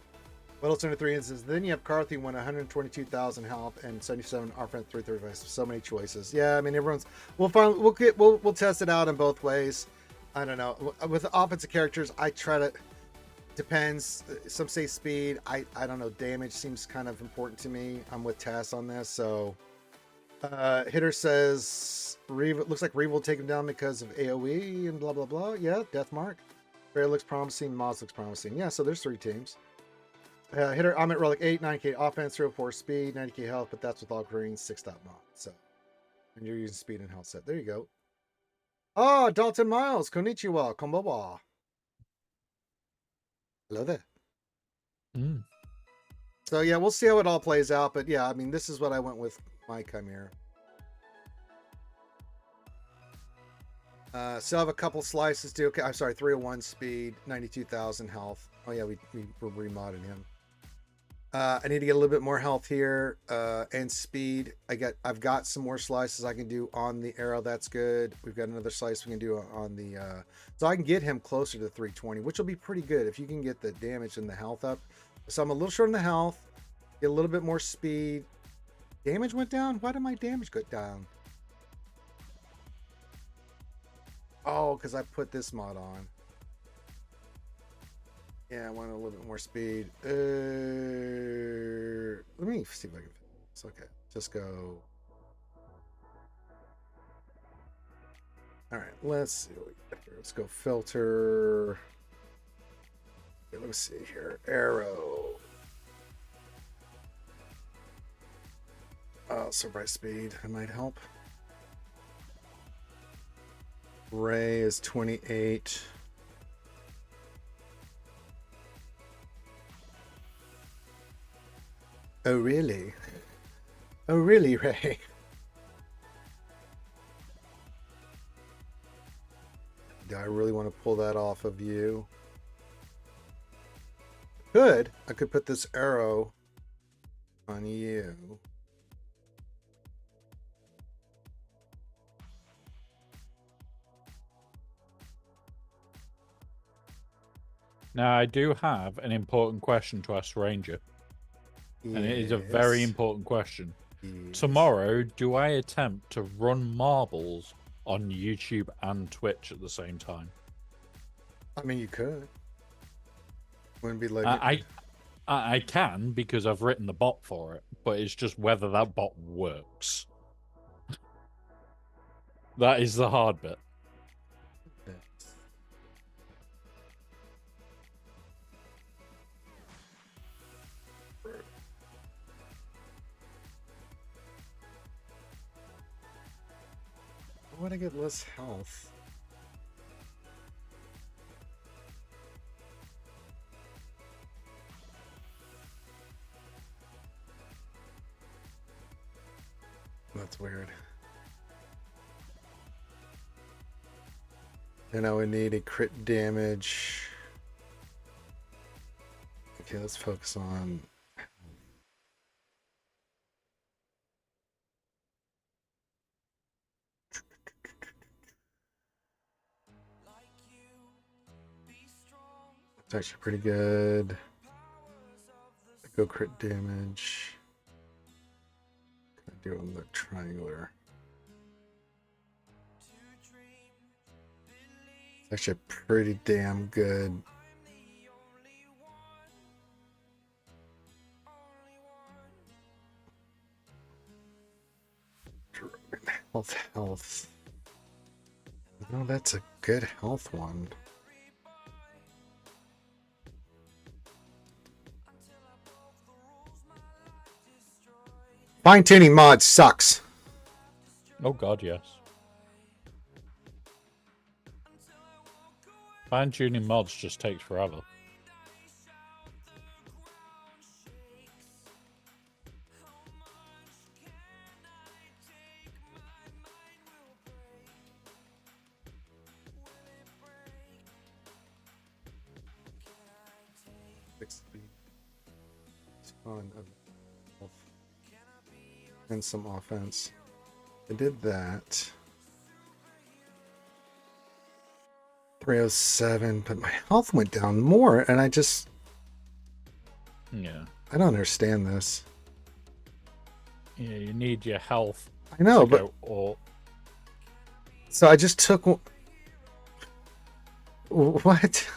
Battle Center 3 says, then you have Carthy win 122,000 health and 77 offense 335. So many choices. Yeah, I mean everyone's. We'll test it out in both ways. I don't know. With the offensive characters, I try to. Depends. Some say speed. I don't know. Damage seems kind of important to me. I'm with Tass on this. So, Hitter says Reva looks like Reva will take him down because of AOE and blah blah blah. Yeah, Death Mark. Rare looks promising. Moz looks promising. Yeah, so there's 3 teams. Hitter, I'm at Relic 8, 9k offense, 304 speed, 90k health, but that's with all greens, 6-mod. So, and you're using speed and health set. There you go. Oh, Dalton Miles. Konnichiwa. Konbanwa. Hello there. So yeah, we'll see how it all plays out. But yeah, I mean, this is what I went with my Chimera. Still have a couple slices too. Okay, I'm sorry, 301 speed, 92,000 health. Oh yeah, we're remodding him. I need to get a little bit more health here and speed. I've got some more slices I can do on the arrow. That's good. We've got another slice we can do on the so I can get him closer to 320, which will be pretty good if you can get the damage and the health up. So I'm a little short on the health. Get a little bit more speed. Damage went down. Why did my damage go down? Oh, because I put this mod on. Yeah, I want a little bit more speed. Let me see if I can. It's okay. Just go. All right. Let's see what we got here. Let's go filter. Okay, let me see here. Arrow. Oh, so bright speed. That might help. Ray is 28. Oh, really? Oh, really, Ray? Do I really want to pull that off of you? Could. I could put this arrow on you. Now, I do have an important question to ask Ranger. And it is a very Yes. important question. Yes. Tomorrow, do I attempt to run marbles on YouTube and Twitch at the same time? I mean, you could. Wouldn't be like I can because I've written the bot for it, but it's just whether that bot works. That is the hard bit. I want to get less health. That's weird. And I would need a crit damage. Okay, let's focus on. It's actually pretty good. Go crit damage. Do on the triangular. It's actually pretty damn good. Health. No, that's a good health one. Fine-tuning mod sucks. Oh god, yes. Fine-tuning mods just takes forever. Ton of health and some offense. I did that. 307, but my health went down more, and I just... Yeah. I don't understand this. Yeah, you need your health. I know, but... Or... So I just took... What?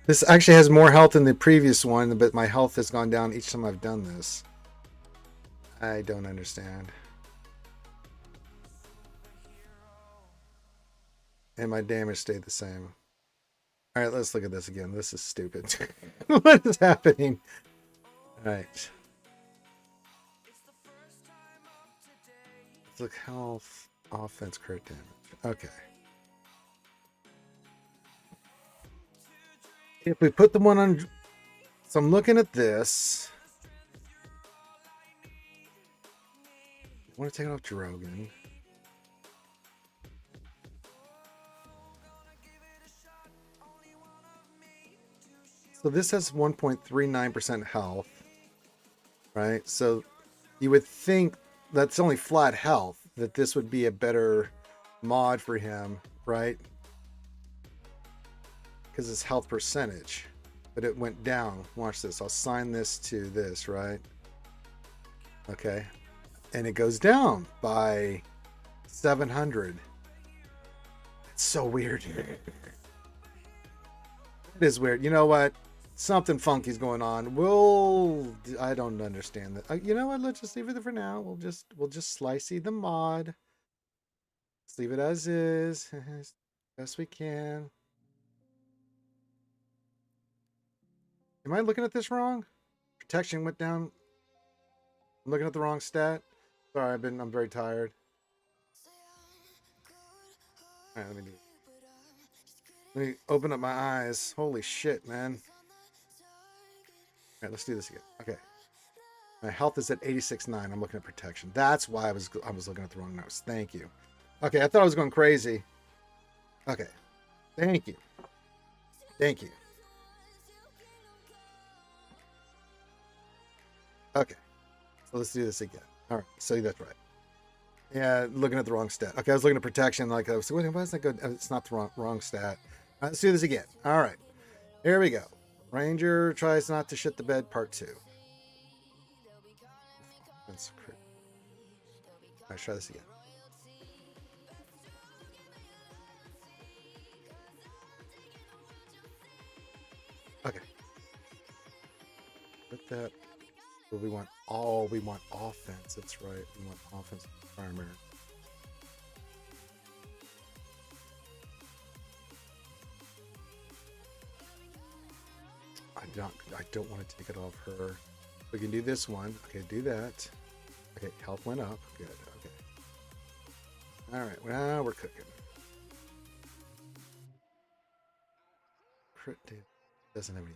This actually has more health than the previous one, but my health has gone down each time I've done this. I don't understand. And my damage stayed the same. All right, let's look at this again. This is stupid. What is happening? All right. Let's look health, offense, crit damage. Okay. If we put the one on... So I'm looking at this. I want to take it off Drogon. So this has 1.39% health, right? So you would think that's only flat health, that this would be a better mod for him, right? Because it's health percentage, but it went down. Watch this. I'll assign this to this, right? Okay. And it goes down by 700. It's so weird. It is weird. You know what? Something funky's going on. I don't understand that. You know what? Let's just leave it for now. We'll just slicey the mod. Let's leave it as is. Best we can. Am I looking at this wrong? Protection went down. I'm looking at the wrong stat. Sorry, I'm very tired. All right, let me open up my eyes. Holy shit, man. All right, let's do this again. Okay. My health is at 86.9. I'm looking at protection. That's why I was looking at the wrong notes. Thank you. Okay, I thought I was going crazy. Okay. Thank you. Thank you. Okay. So let's do this again. All right. So that's right. Yeah, looking at the wrong stat. Okay, I was looking at protection. Like I was like, why is that good? It's not the wrong stat. All right, let's do this again. All right. Here we go. Ranger tries not to shit the bed, part 2. Offense crit. Let's try this again. Okay. Put that. Well, we want offense. That's right. We want offense primary. I don't want to take it off her. We can do this one. Okay, do that. Okay, health went up. Good. Okay. All right. Well, we're cooking. Crit damage doesn't have any.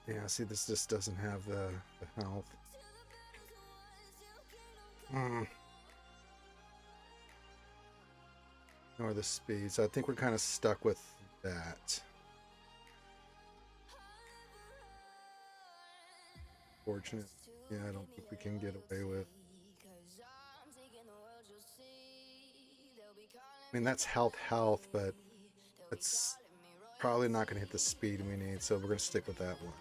Yeah, see, this just doesn't have the health. Or the speed. So I think we're kind of stuck with that. Fortunate. Yeah, I don't think we can get away with. I mean, that's health, but it's probably not going to hit the speed we need, so we're going to stick with that one.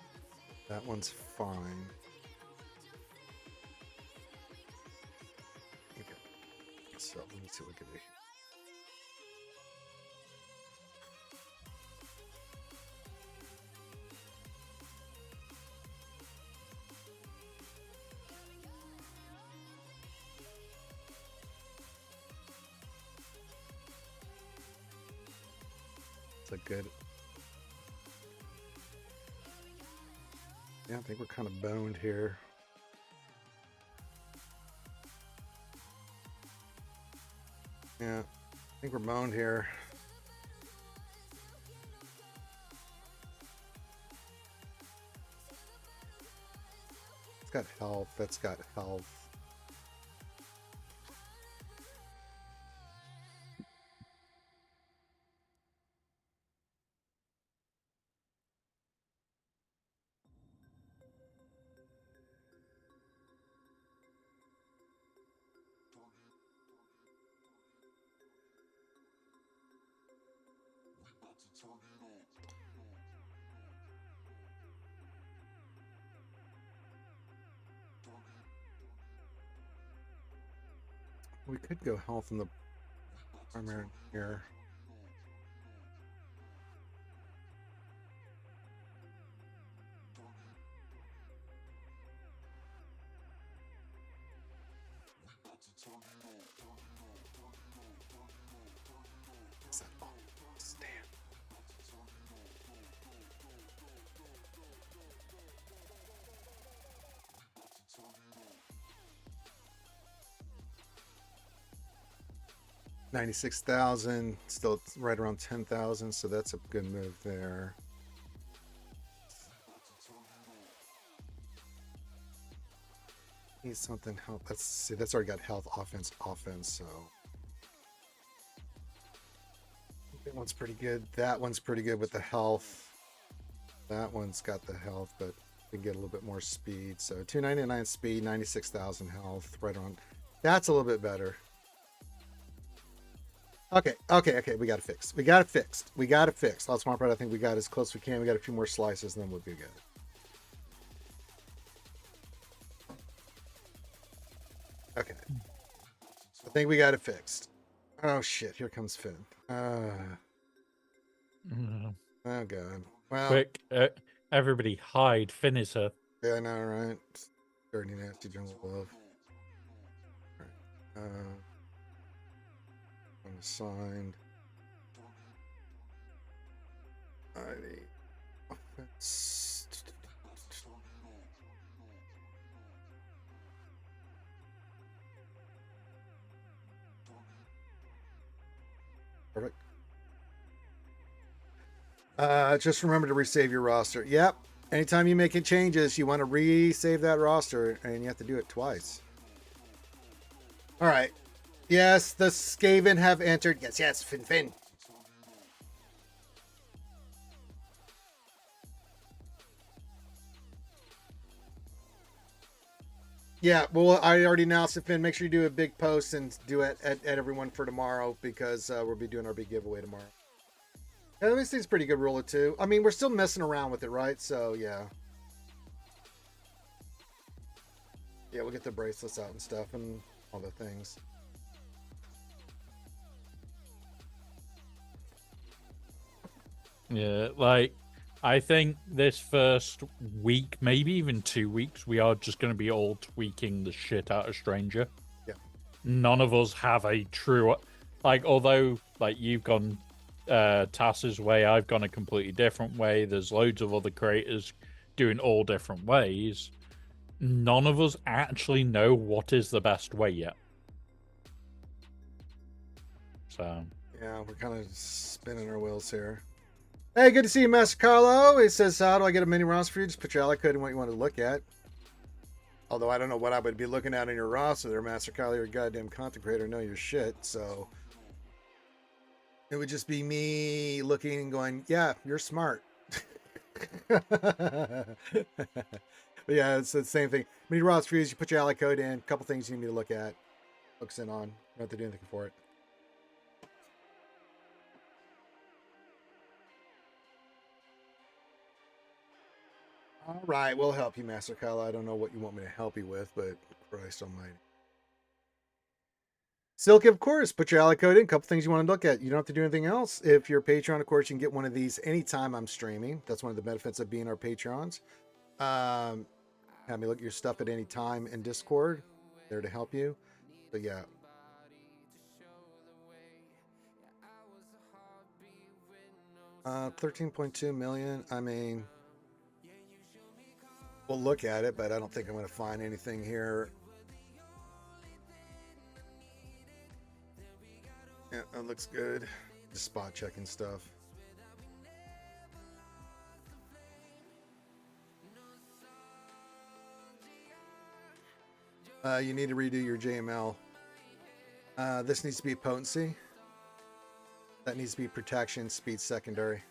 That one's fine. Okay. So let me see what we can do. It's a good. Yeah, I think we're kind of boned here. Yeah, I think we're boned here. It's got health. That's got health. We could go health in the primary here. Stand. 96,000, still right around 10,000, so that's a good move there. Need something help. Let's see, that's already got health, offense, so that one's pretty good. That one's pretty good with the health. That one's got the health, but we can get a little bit more speed. So 299 speed, 96,000 health, right on. That's a little bit better. Okay. We got it fixed. We got it fixed. Lots more, but I think we got as close as we can. We got a few more slices, and then we'll be good. Okay. I think we got it fixed. Oh shit! Here comes Finn. Oh god. Well, quick, everybody hide. Finn is her. Yeah, I know, right? Dirty, nasty jungle love. All right. Unassigned. ID. Offense. Perfect. Just remember to resave your roster. Yep. Anytime you make changes, you want to resave that roster, and you have to do it twice. All right. Yes, the Skaven have entered. Yes, yes, Fin. Yeah, well, I already announced it, Finn. Make sure you do a big post and do it at everyone for tomorrow because we'll be doing our big giveaway tomorrow. Yeah, this thing's pretty good ruler too. I mean, we're still messing around with it, right? So yeah. Yeah, we'll get the bracelets out and stuff and all the things. Yeah, like I think this first week, maybe even 2 weeks, we are just going to be all tweaking the shit out of Stranger. Yeah. None of us have a true, like, although like you've gone Tass's way, I've gone a completely different way. There's loads of other creators doing all different ways. None of us actually know what is the best way yet. So yeah, we're kind of spinning our wheels here. Hey, good to see you, Master Carlo. He says, how do I get a mini roster for you? Just put your ally code and what you want to look at. Although I don't know what I would be looking at in your roster there, Master Carlo. You're a goddamn content creator. Know your shit. So it would just be me looking and going, yeah, you're smart. But yeah, it's the same thing. Mini roster for you. You put your ally code in. A couple things you need to look at. Focus in on. You don't have to do anything for it. All right, we'll help you, Master Kyle. I don't know what you want me to help you with, but Christ almighty. Silk, of course, put your ally code in. A couple things you want to look at. You don't have to do anything else. If you're a Patreon, of course, you can get one of these anytime I'm streaming. That's one of the benefits of being our Patreons. Have me look at your stuff at any time in Discord. There to help you. But yeah. $13.2 million. I mean, we'll look at it, but I don't think I'm going to find anything here. Yeah, that looks good. Just spot checking stuff. You need to redo your JML. This needs to be potency. That needs to be protection, speed secondary.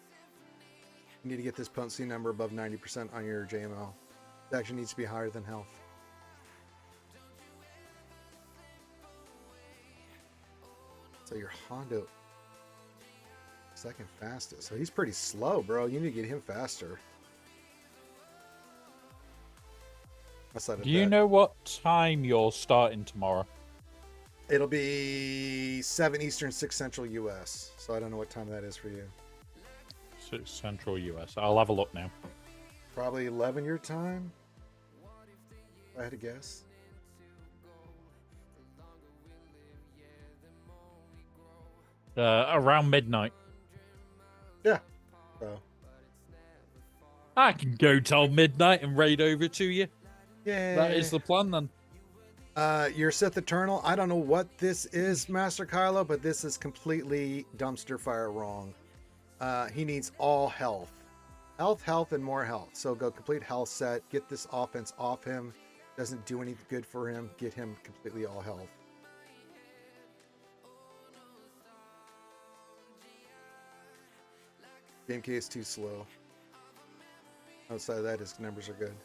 You need to get this potency number above 90% on your JML. It actually needs to be higher than health. So your Hondo, second fastest. So he's pretty slow, bro. You need to get him faster. Do you know what time you're starting tomorrow? It'll be 7 Eastern, 6 Central US. So I don't know what time that is for you. 6 Central US. I'll have a look now. Probably 11 your time. If I had to guess. Around midnight. Yeah. So. I can go till midnight and raid over to you. Yeah. That is the plan then. Your Sith Eternal. I don't know what this is, Master Kylo, but this is completely dumpster fire wrong. He needs all health. Health, and more health. So go complete health set. Get this offense off him. Doesn't do anything good for him. Get him completely all health. Game key is too slow. Outside of that, his numbers are good.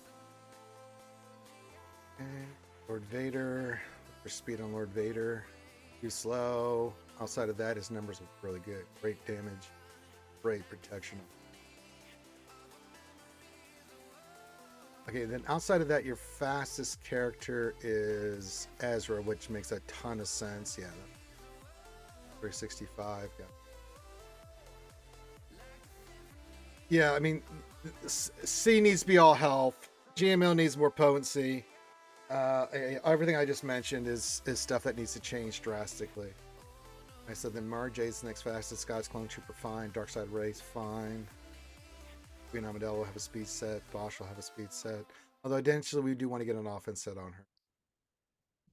Okay. Lord Vader. For speed on Lord Vader. Too slow. Outside of that, his numbers are really good. Great damage. Great protection. Okay, then outside of that, your fastest character is Ezra, which makes a ton of sense. Yeah. 365. Yeah. Yeah, I mean, C needs to be all health. GML needs more potency. Everything I just mentioned is stuff that needs to change drastically. I said then Mara Jade's the next fastest. God's Clone Trooper, fine. Darkside Race, fine. Queen Amidala will have a speed set. Bosch will have a speed set. Although eventually we do want to get an offense set on her.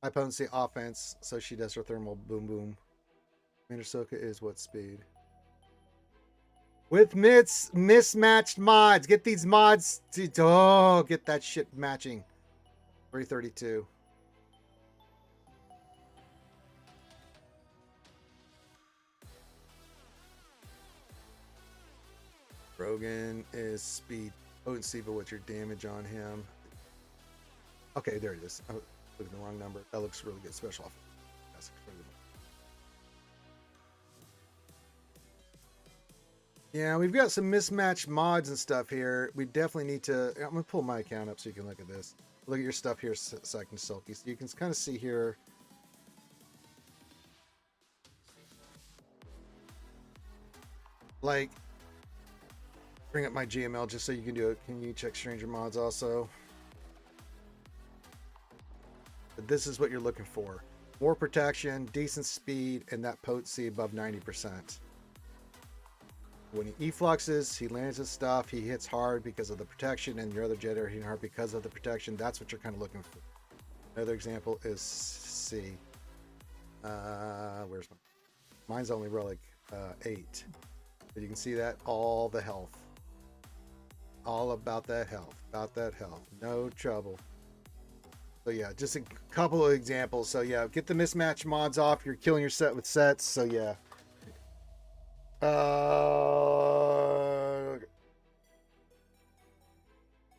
High potency offense, so she does her thermal boom boom. Commander Soka is what speed? With mismatched mods. Get these mods to get that shit matching. 332. Rogan is speed potency, but what's your damage on him? Okay, there it is. I was looking at the wrong number. That looks really good. Special offer. That's incredible. Yeah, we've got some mismatched mods and stuff here. We definitely need to. I'm gonna pull my account up so you can look at this. Look at your stuff here, second Silky. So you can kind of see here. Like, bring up my GML just so you can do it. Can you check stranger mods also? But this is what you're looking for. More protection, decent speed, and that potency above 90%. When he effluxes, he lands his stuff, he hits hard because of the protection, and your other jet are hitting hard because of the protection. That's what you're kind of looking for. Another example is C. Where's mine's only relic 8. But you can see that all the health. All about that health. No trouble. So yeah, just a couple of examples. So yeah, get the mismatch mods off. You're killing your set with sets. So yeah.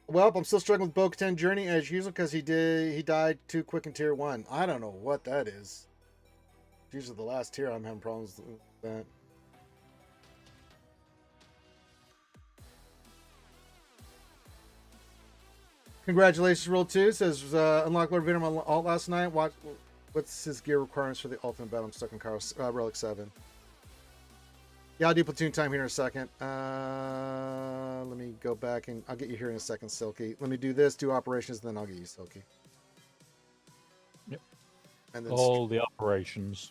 Well, I'm still struggling with Bo-Katan Journey as usual because he died too quick in tier 1. I don't know what that is. It's usually the last tier I'm having problems with that. Congratulations, Roll 2 says unlock Lord Venom on alt last night. What's his gear requirements for the ultimate battle? I'm stuck in Relic 7. Yeah, I'll do platoon time here in a second. Let me go back and I'll get you here in a second, Silky. Let me do this, do operations, and then I'll get you, Silky. Yep. And then all the operations.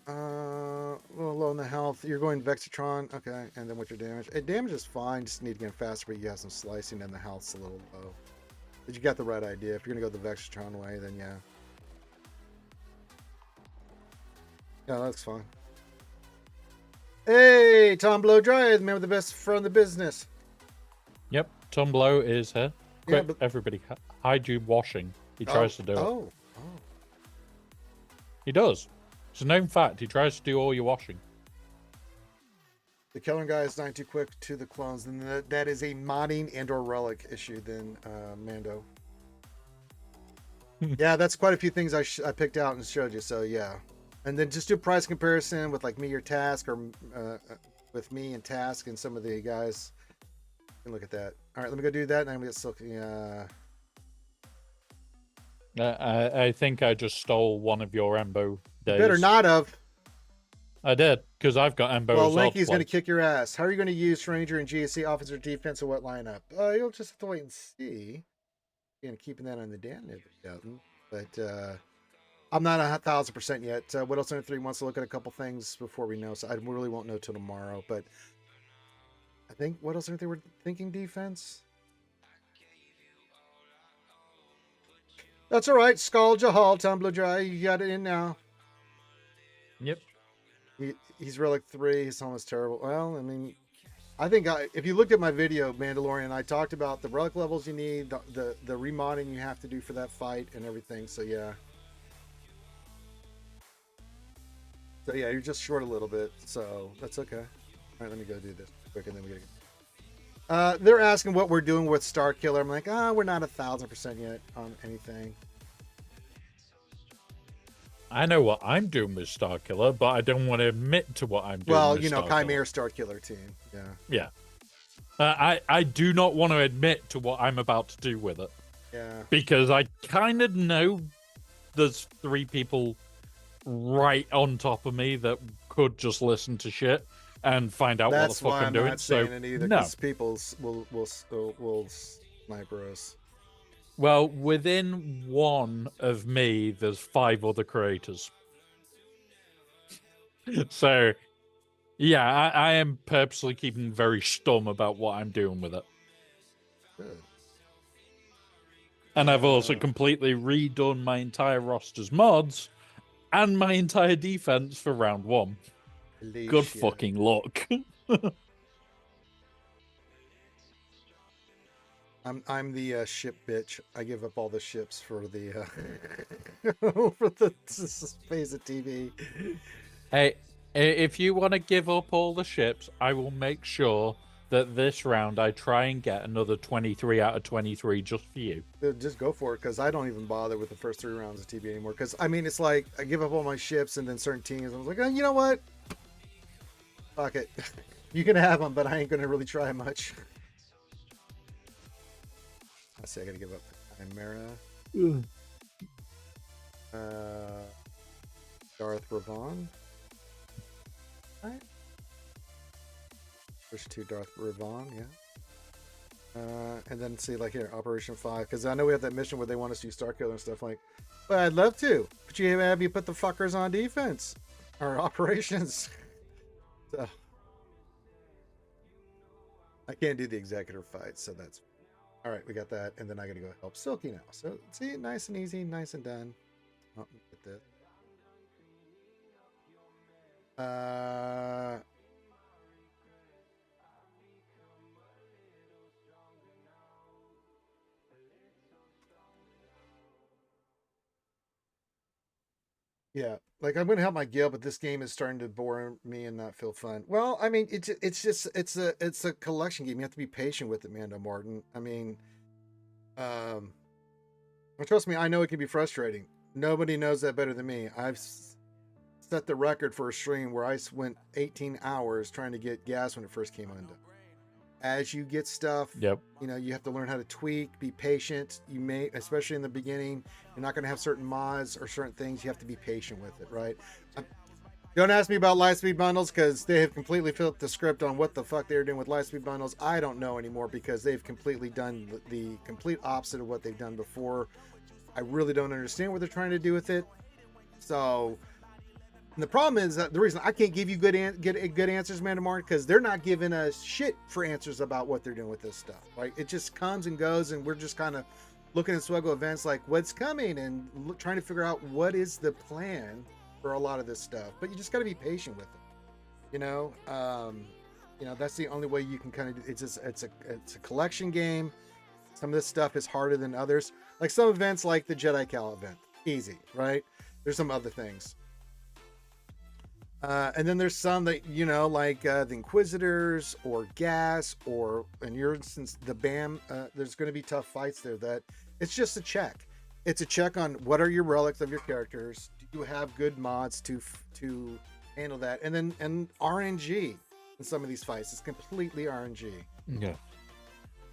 A little low in the health. You're going Vexatron. Okay, and then what's your damage? Damage is fine. Just need to get faster, but you have some slicing and the health's a little low. But you got the right idea. If you're going to go the Vexatron way, then yeah. Yeah, that's fine. Hey, Tom Blowdry, the man with the best friend in the business. Yep, Tom Blow is here. Quick, Yeah, but... everybody, hide you washing. He tries to do it. Oh. He does. It's a known fact. He tries to do all your washing. The Killer guy is dying too quick to the clones. Then that is a modding and/or relic issue. Then Mando. Yeah, that's quite a few things I picked out and showed you. So yeah, and then just do price comparison with like me or Task, or with me and Task and some of the guys. And look at that. All right, let me go do that, and I'm gonna get Silky. I think I just stole one of your Embo days. Better not have. I did, because I've got Embo. Well, Lanky's going to kick your ass. How are you going to use Ranger and GSC offense or defense, or what lineup? You'll just have to wait and see. Again, keeping that on the damn button. But I'm not 1,000% yet. What else under 3 wants to look at a couple things before we know. So I really won't know till tomorrow. But I think what else are they were thinking defense? That's all right. Skull Jahal, Tumbler Dry. You got it in now. Yep. He's Relic 3. His home is terrible. Well, I mean, I think if you looked at my video, Mandalorian, I talked about the relic levels you need, the remodding you have to do for that fight and everything. So yeah. So yeah, you're just short a little bit. So that's okay. All right, let me go do this quick, and then we gotta get. They're asking what we're doing with Star Killer. I'm like, we're not 1,000% yet on anything. I know what I'm doing with Star Killer, but I don't want to admit to what I'm doing. Well, with Star Chimera Star Killer team. Yeah. Yeah. I do not want to admit to what I'm about to do with it. Yeah. Because I kind of know there's 3 people right on top of me that could just listen to shit and find out what the fuck I'm doing. That's why I'm not saying it either, because people will sniper us. Well, within one of me, there's 5 other creators. So, yeah, I am purposely keeping very stum about what I'm doing with it. Good. And I've also completely redone my entire roster's mods and my entire defense for round 1. Alicia. Good fucking luck. I'm the ship bitch. I give up all the ships for the for the phase of TV. Hey, If you want to give up all the ships, I will make sure that this round I try and get another 23 out of 23 just for you. Dude, just go for it, because I don't even bother with the first 3 rounds of TB anymore. Because I mean, it's like I give up all my ships, and then certain teams, I was like, oh, you know what? Fuck it. You can have them, but I ain't gonna really try much. I say I gotta give up Chimera. Darth Ravon. Right. Push to Darth Ravon, yeah. And then see, like here, Operation 5, because I know we have that mission where they want us to use Starkiller and stuff like. But I'd love to. But you have you put the fuckers on defense or operations. So I can't do the executor fight, so that's all right. We got that, and then I got to go help Silky now. So see, nice and easy, nice and done. Oh, get this. Yeah, like I'm gonna help my guild, but this game is starting to bore me and not feel fun. Well, I mean, it's a collection game. You have to be patient with it, Mando Martin. I mean, well, trust me, I know it can be frustrating. Nobody knows that better than me. I've set the record for a stream where I went 18 hours trying to get gas when it first came on. As you get stuff, Yep. you know, you have to learn how to tweak, be patient. You may, especially in the beginning, you're not going to have certain mods or certain things. You have to be patient with it, right? Don't ask me about Lightspeed bundles, because they have completely flipped the script on what the fuck they're doing with Lightspeed bundles. I don't know anymore, because they've completely done the complete opposite of what they've done before. I really don't understand what they're trying to do with it. So, and the problem is that the reason I can't give you good answers, man, tomorrow, because they're not giving us shit for answers about what they're doing with this stuff. Right? It just comes and goes, and we're just kind of looking at Swgoh events like what's coming and trying to figure out what is the plan for a lot of this stuff. But you just got to be patient with it. You know, that's the only way you can kind of. It's a collection game. Some of this stuff is harder than others. Like some events, like the Jedi Cal event, easy, right? There's some other things. And then there's some that, you know, like the Inquisitors or Gas, or in your instance, the BAM. There's going to be tough fights there. That it's just a check. It's a check on what are your relics of your characters. Do you have good mods to handle that? And then RNG in some of these fights. It's completely RNG. Yeah.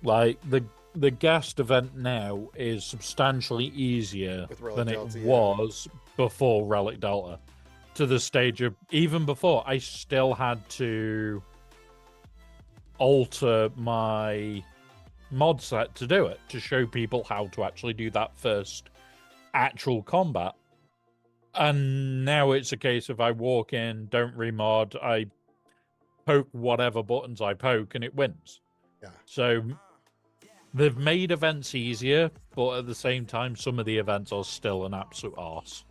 Like the guest event now is substantially easier than Delta, it was before Relic Delta. To the stage of, even before, I still had to alter my mod set to do it, to show people how to actually do that first actual combat. And now it's a case of I walk in, don't remod, I poke whatever buttons I poke, and it wins. Yeah. So they've made events easier, but at the same time, some of the events are still an absolute arse.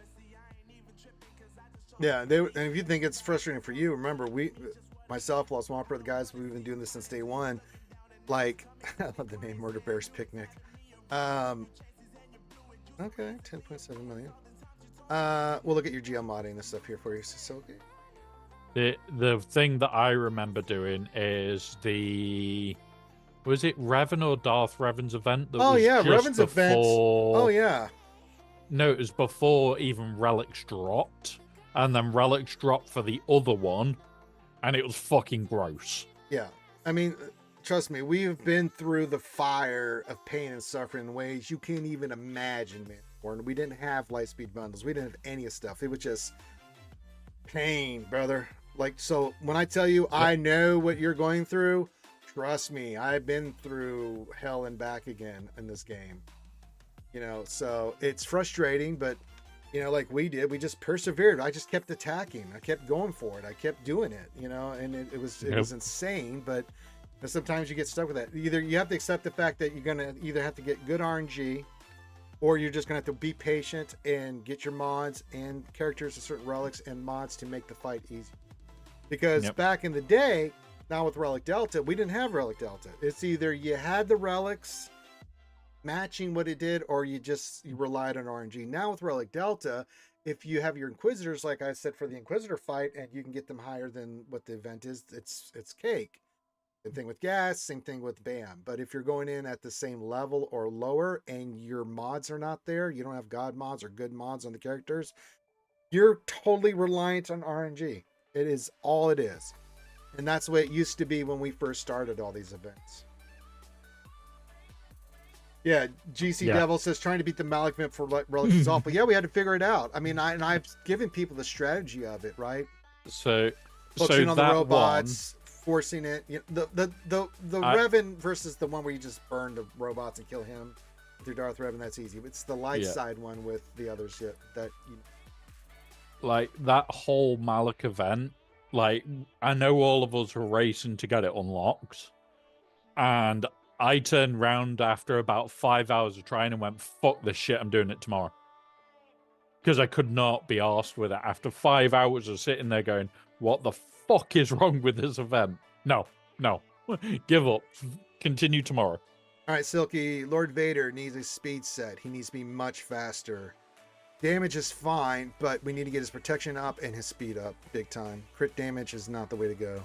Yeah, and if you think it's frustrating for you, remember, myself, Lost Wamper, the guys, we've been doing this since day one. Like, I love the name Murder Bears Picnic. Okay, 10.7 million. We'll look at your GL modding and stuff here for you. So okay. The thing that I remember doing is was it Revan or Darth Revan's event? That was Revan's event. Oh yeah. No, it was before even relics dropped. And then relics dropped for the other one, and it was fucking gross. Yeah. I mean, trust me, we've been through the fire of pain and suffering in ways you can't even imagine, man. We didn't have Lightspeed bundles. We didn't have any of stuff. It was just pain, brother. Like, so when I tell you I know what you're going through, trust me, I've been through hell and back again in this game. You know, so it's frustrating, but you know, like we did, we just persevered. I just kept attacking. I kept going for it. I kept doing it, you know, and it was insane. But sometimes you get stuck with that. Either you have to accept the fact that you're going to either have to get good RNG, or you're just going to have to be patient and get your mods and characters and certain relics and mods to make the fight easy. Because back in the day, now with Relic Delta, we didn't have Relic Delta. It's either you had the relics matching what it did, or you relied on RNG. Now with Relic Delta, if you have your Inquisitors, like I said, for the Inquisitor fight, and you can get them higher than what the event is, it's cake. Same thing with gas, same thing with BAM. But if you're going in at the same level or lower and your mods are not there, you don't have God mods or good mods on the characters, you're totally reliant on RNG. It is all it is. And that's the way it used to be when we first started all these events. Yeah, GC Devil says trying to beat the Malignant for Relics is awful. Yeah, we had to figure it out. I mean, I've given people the strategy of it, right? So focusing on the that robots, forcing it. You know, the Revan versus the one where you just burn the robots and kill him through Darth Revan. That's easy. It's the light side one with the other shit that you know. Like that whole Malik event. Like I know all of us were racing to get it unlocked, and I turned round after about 5 hours of trying and went, "Fuck this shit! I'm doing it tomorrow." Because I could not be arsed with it after 5 hours of sitting there going, "What the fuck is wrong with this event?" No, give up. Continue tomorrow. All right, Silky. Lord Vader needs a speed set. He needs to be much faster. Damage is fine, but we need to get his protection up and his speed up big time. Crit damage is not the way to go.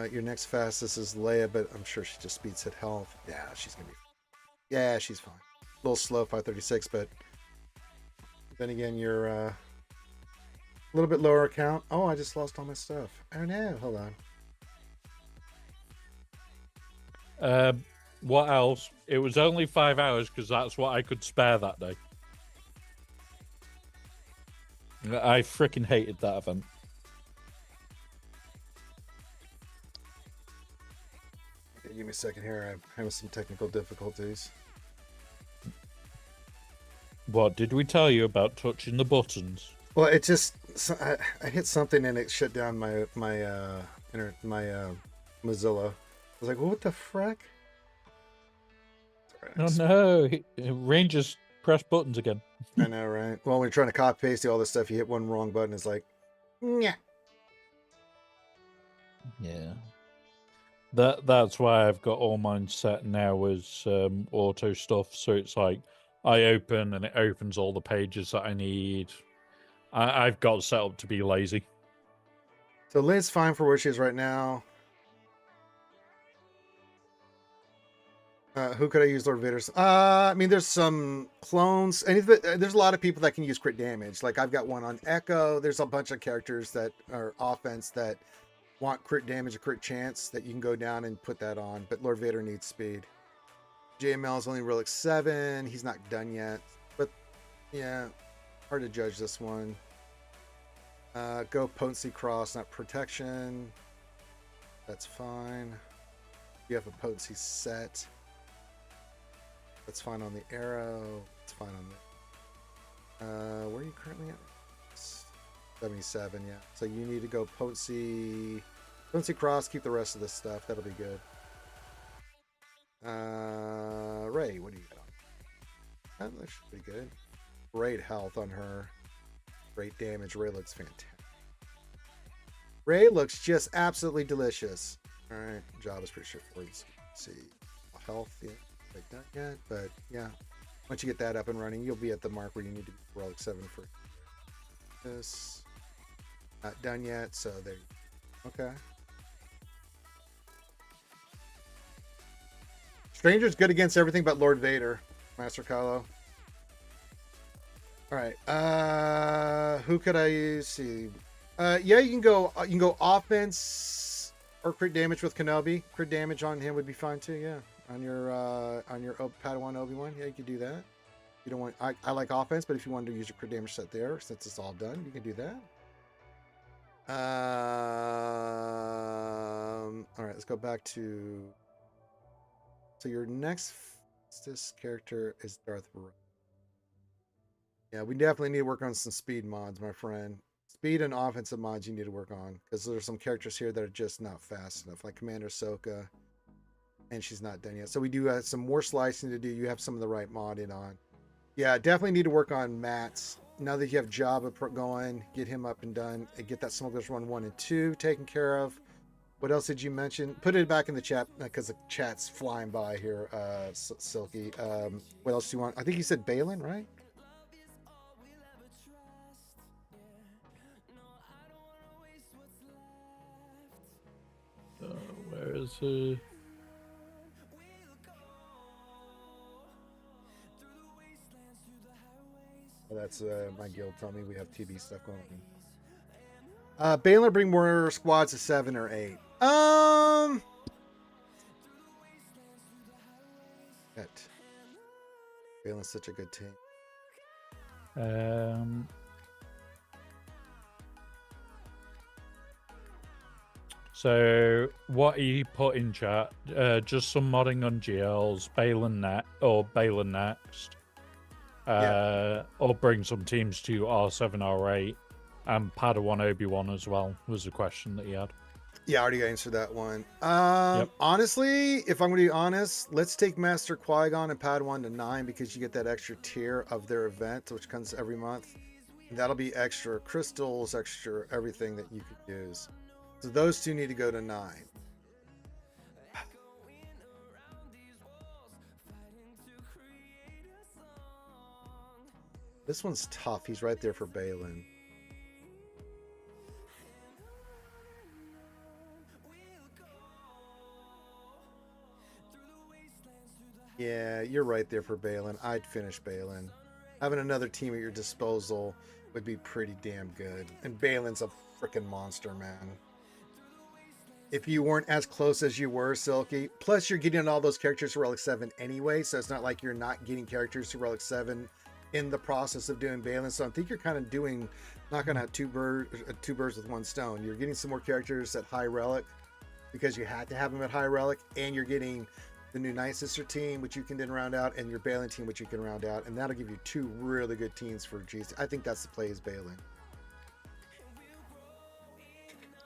Your next fastest is Leia, but I'm sure she just speeds hit health. Yeah, she's gonna be. Yeah, she's fine. A little slow, 536, but then again, you're a little bit lower count. Oh, I just lost all my stuff. Oh no, hold on. What else? It was only 5 hours because that's what I could spare that day. I freaking hated that event. Okay, give me a second here. I'm having some technical difficulties. What did we tell you about touching the buttons? Well, it just I hit something and it shut down my Mozilla. I was like, what the frack? Oh no, Rain just pressed buttons again. I know, right? Well, when you're trying to copy paste all this stuff, you hit one wrong button, it's like, yeah. Yeah. That's why I've got all mine set now as auto stuff. So it's like I open and it opens all the pages that I need. I've got it set up to be lazy. So Lynn's fine for where she is right now. Who could I use Lord Vader's? I mean, there's some clones. There's a lot of people that can use crit damage. Like I've got one on Echo. There's a bunch of characters that are offense that want crit damage or crit chance that you can go down and put that on. But Lord Vader needs speed. JML is only Relic 7. He's not done yet. But yeah, hard to judge this one. Go potency cross, not protection. That's fine. You have a potency set. That's fine on the arrow. It's fine on the. Where are you currently at? 77, yeah. So you need to go potency cross. Keep the rest of this stuff. That'll be good. Ray, what do you got on? That looks pretty good. Great health on her. Great damage. Ray looks fantastic. Ray looks just absolutely delicious. All right, job is pretty straightforward. Let's see, health, yeah, like that yet, but yeah, once you get that up and running, you'll be at the mark where you need to be Relic 7 for this. Not done yet, so there. Okay. Stranger's good against everything but Lord Vader, Master Kylo. All right. Who could I see? Yeah, you can go offense or crit damage with Kenobi. Crit damage on him would be fine too. Yeah, on your Padawan Obi-Wan. Yeah, you could do that. You don't want. I like offense, but if you wanted to use your crit damage set there, since it's all done, you can do that. All right, let's go back to. So your next this character is Darth Vader. Yeah, we definitely need to work on some speed mods, my friend. Speed and offensive mods you need to work on, because there's some characters here that are just not fast enough, like Commander Ahsoka, and she's not done yet. So we do have some more slicing to do. You have some of the right modding on. Yeah, definitely need to work on Matt's. Now that you have Jabba going, get him up and done, and get that Smuggler's Run 1 and 2 taken care of. What else did you mention? Put it back in the chat, because the chat's flying by here, Silky. What else do you want? I think you said Balin, right? Where is he? Oh, that's my guild telling me we have TB stuff going on. Balin bring more squads of 7 or 8. Shit. Balin's such a good team. So what he put in chat, just some modding on GLs, Balin next. Or bring some teams to R7, R8, and Padawan Obi-Wan as well, was the question that he had. Yeah, I already answered that one. Honestly, if I'm going to be honest, let's take Master Qui-Gon and Padawan to 9 because you get that extra tier of their event, which comes every month. And that'll be extra crystals, extra everything that you could use. So those two need to go to 9. This one's tough. He's right there for Balin. Yeah, you're right there for Balin. I'd finish Balin. Having another team at your disposal would be pretty damn good. And Balin's a freaking monster, man. If you weren't as close as you were, Silky, plus you're getting all those characters to Relic 7 anyway, so it's not like you're not getting characters to Relic 7 in the process of doing Balin. So I think you're kind of doing, knocking out two birds with one stone. You're getting some more characters at High Relic because you had to have them at High Relic, and you're getting the new Night Sister team, which you can then round out, and your Balin team, which you can round out, and that'll give you 2 really good teams for GC. I think that's the play is Balin.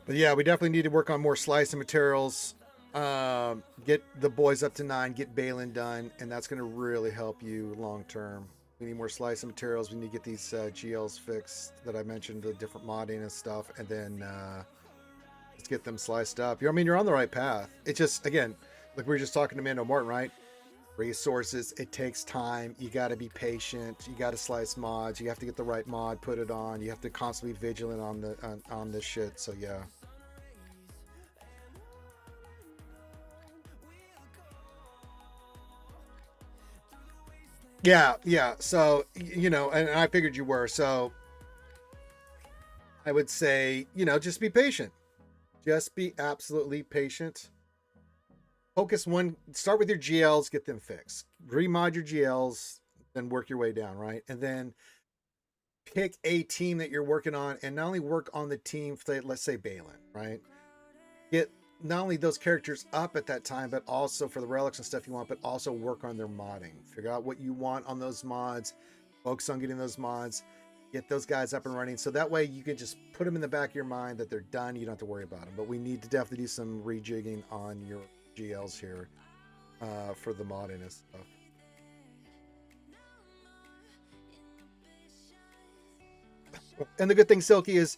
But yeah, we definitely need to work on more slicing materials. Get the boys up to 9, get Balin done, and that's going to really help you long term. We need more slicing materials. We need to get these GLs fixed that I mentioned, the different modding and stuff, and then let's get them sliced up. I mean, you're on the right path. It just, again, like we were just talking to Mando Martin, right? Resources, it takes time. You got to be patient. You got to slice mods. You have to get the right mod, put it on. You have to constantly be vigilant on this shit. So yeah. Yeah. So, you know, and I figured you were. So I would say, you know, just be patient. Just be absolutely patient. Focus start with your GLs, get them fixed. Remod your GLs, then work your way down, right? And then pick a team that you're working on, and not only work on the team, let's say Balin, right? Get not only those characters up at that time, but also for the relics and stuff you want, but also work on their modding. Figure out what you want on those mods, focus on getting those mods, get those guys up and running. So that way you can just put them in the back of your mind that they're done. You don't have to worry about them. But we need to definitely do some rejigging on your GLs here for the modding and stuff. And the good thing, Silky, is,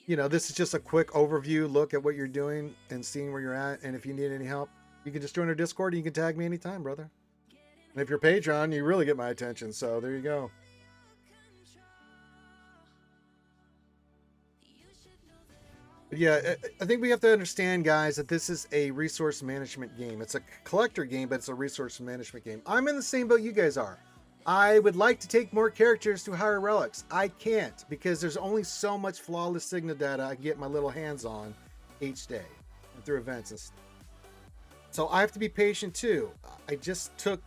you know, this is just a quick overview look at what you're doing and seeing where you're at. And if you need any help, you can just join our Discord and you can tag me anytime, brother. And if you're Patreon, you really get my attention. So there you go. But yeah, I think we have to understand, guys, that this is a resource management game. It's a collector game, but it's a resource management game. I'm in the same boat you guys are. I would like to take more characters to higher relics. I can't, because there's only so much flawless Signa data I can get my little hands on each day through events and stuff. So I have to be patient too. I just took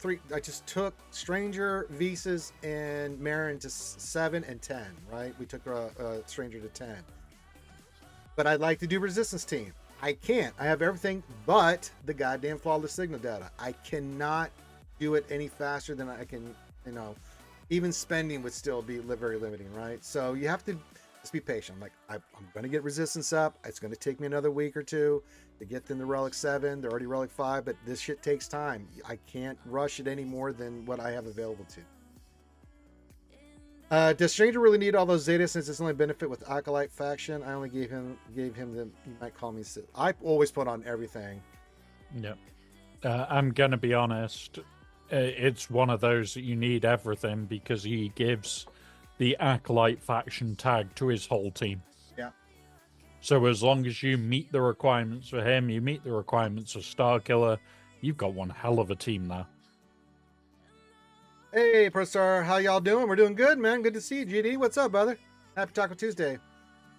Stranger, Visas, and Marin to 7 and 10, right? We took Stranger to 10. But I'd like to do Resistance Team. I can't. I have everything but the goddamn flawless Signa data. I cannot do it any faster than I can, you know, even spending would still be very limiting, right? So you have to just be patient. I'm going to get Resistance up. It's going to take me another week or 2 to get them to Relic 7. They're already Relic 5, but this shit takes time. I can't rush it any more than what I have available to. Does Stranger really need all those Zeta since it's only benefit with Acolyte faction? I only gave him the, you might call me, I always put on everything. Yep. I'm going to be honest. It's one of those that you need everything because he gives the Acolyte faction tag to his whole team. Yeah. So as long as you meet the requirements for him, you meet the requirements for Starkiller, you've got one hell of a team there. Hey, ProStar, how y'all doing? We're doing good, man. Good to see you, GD. What's up, brother? Happy Taco Tuesday.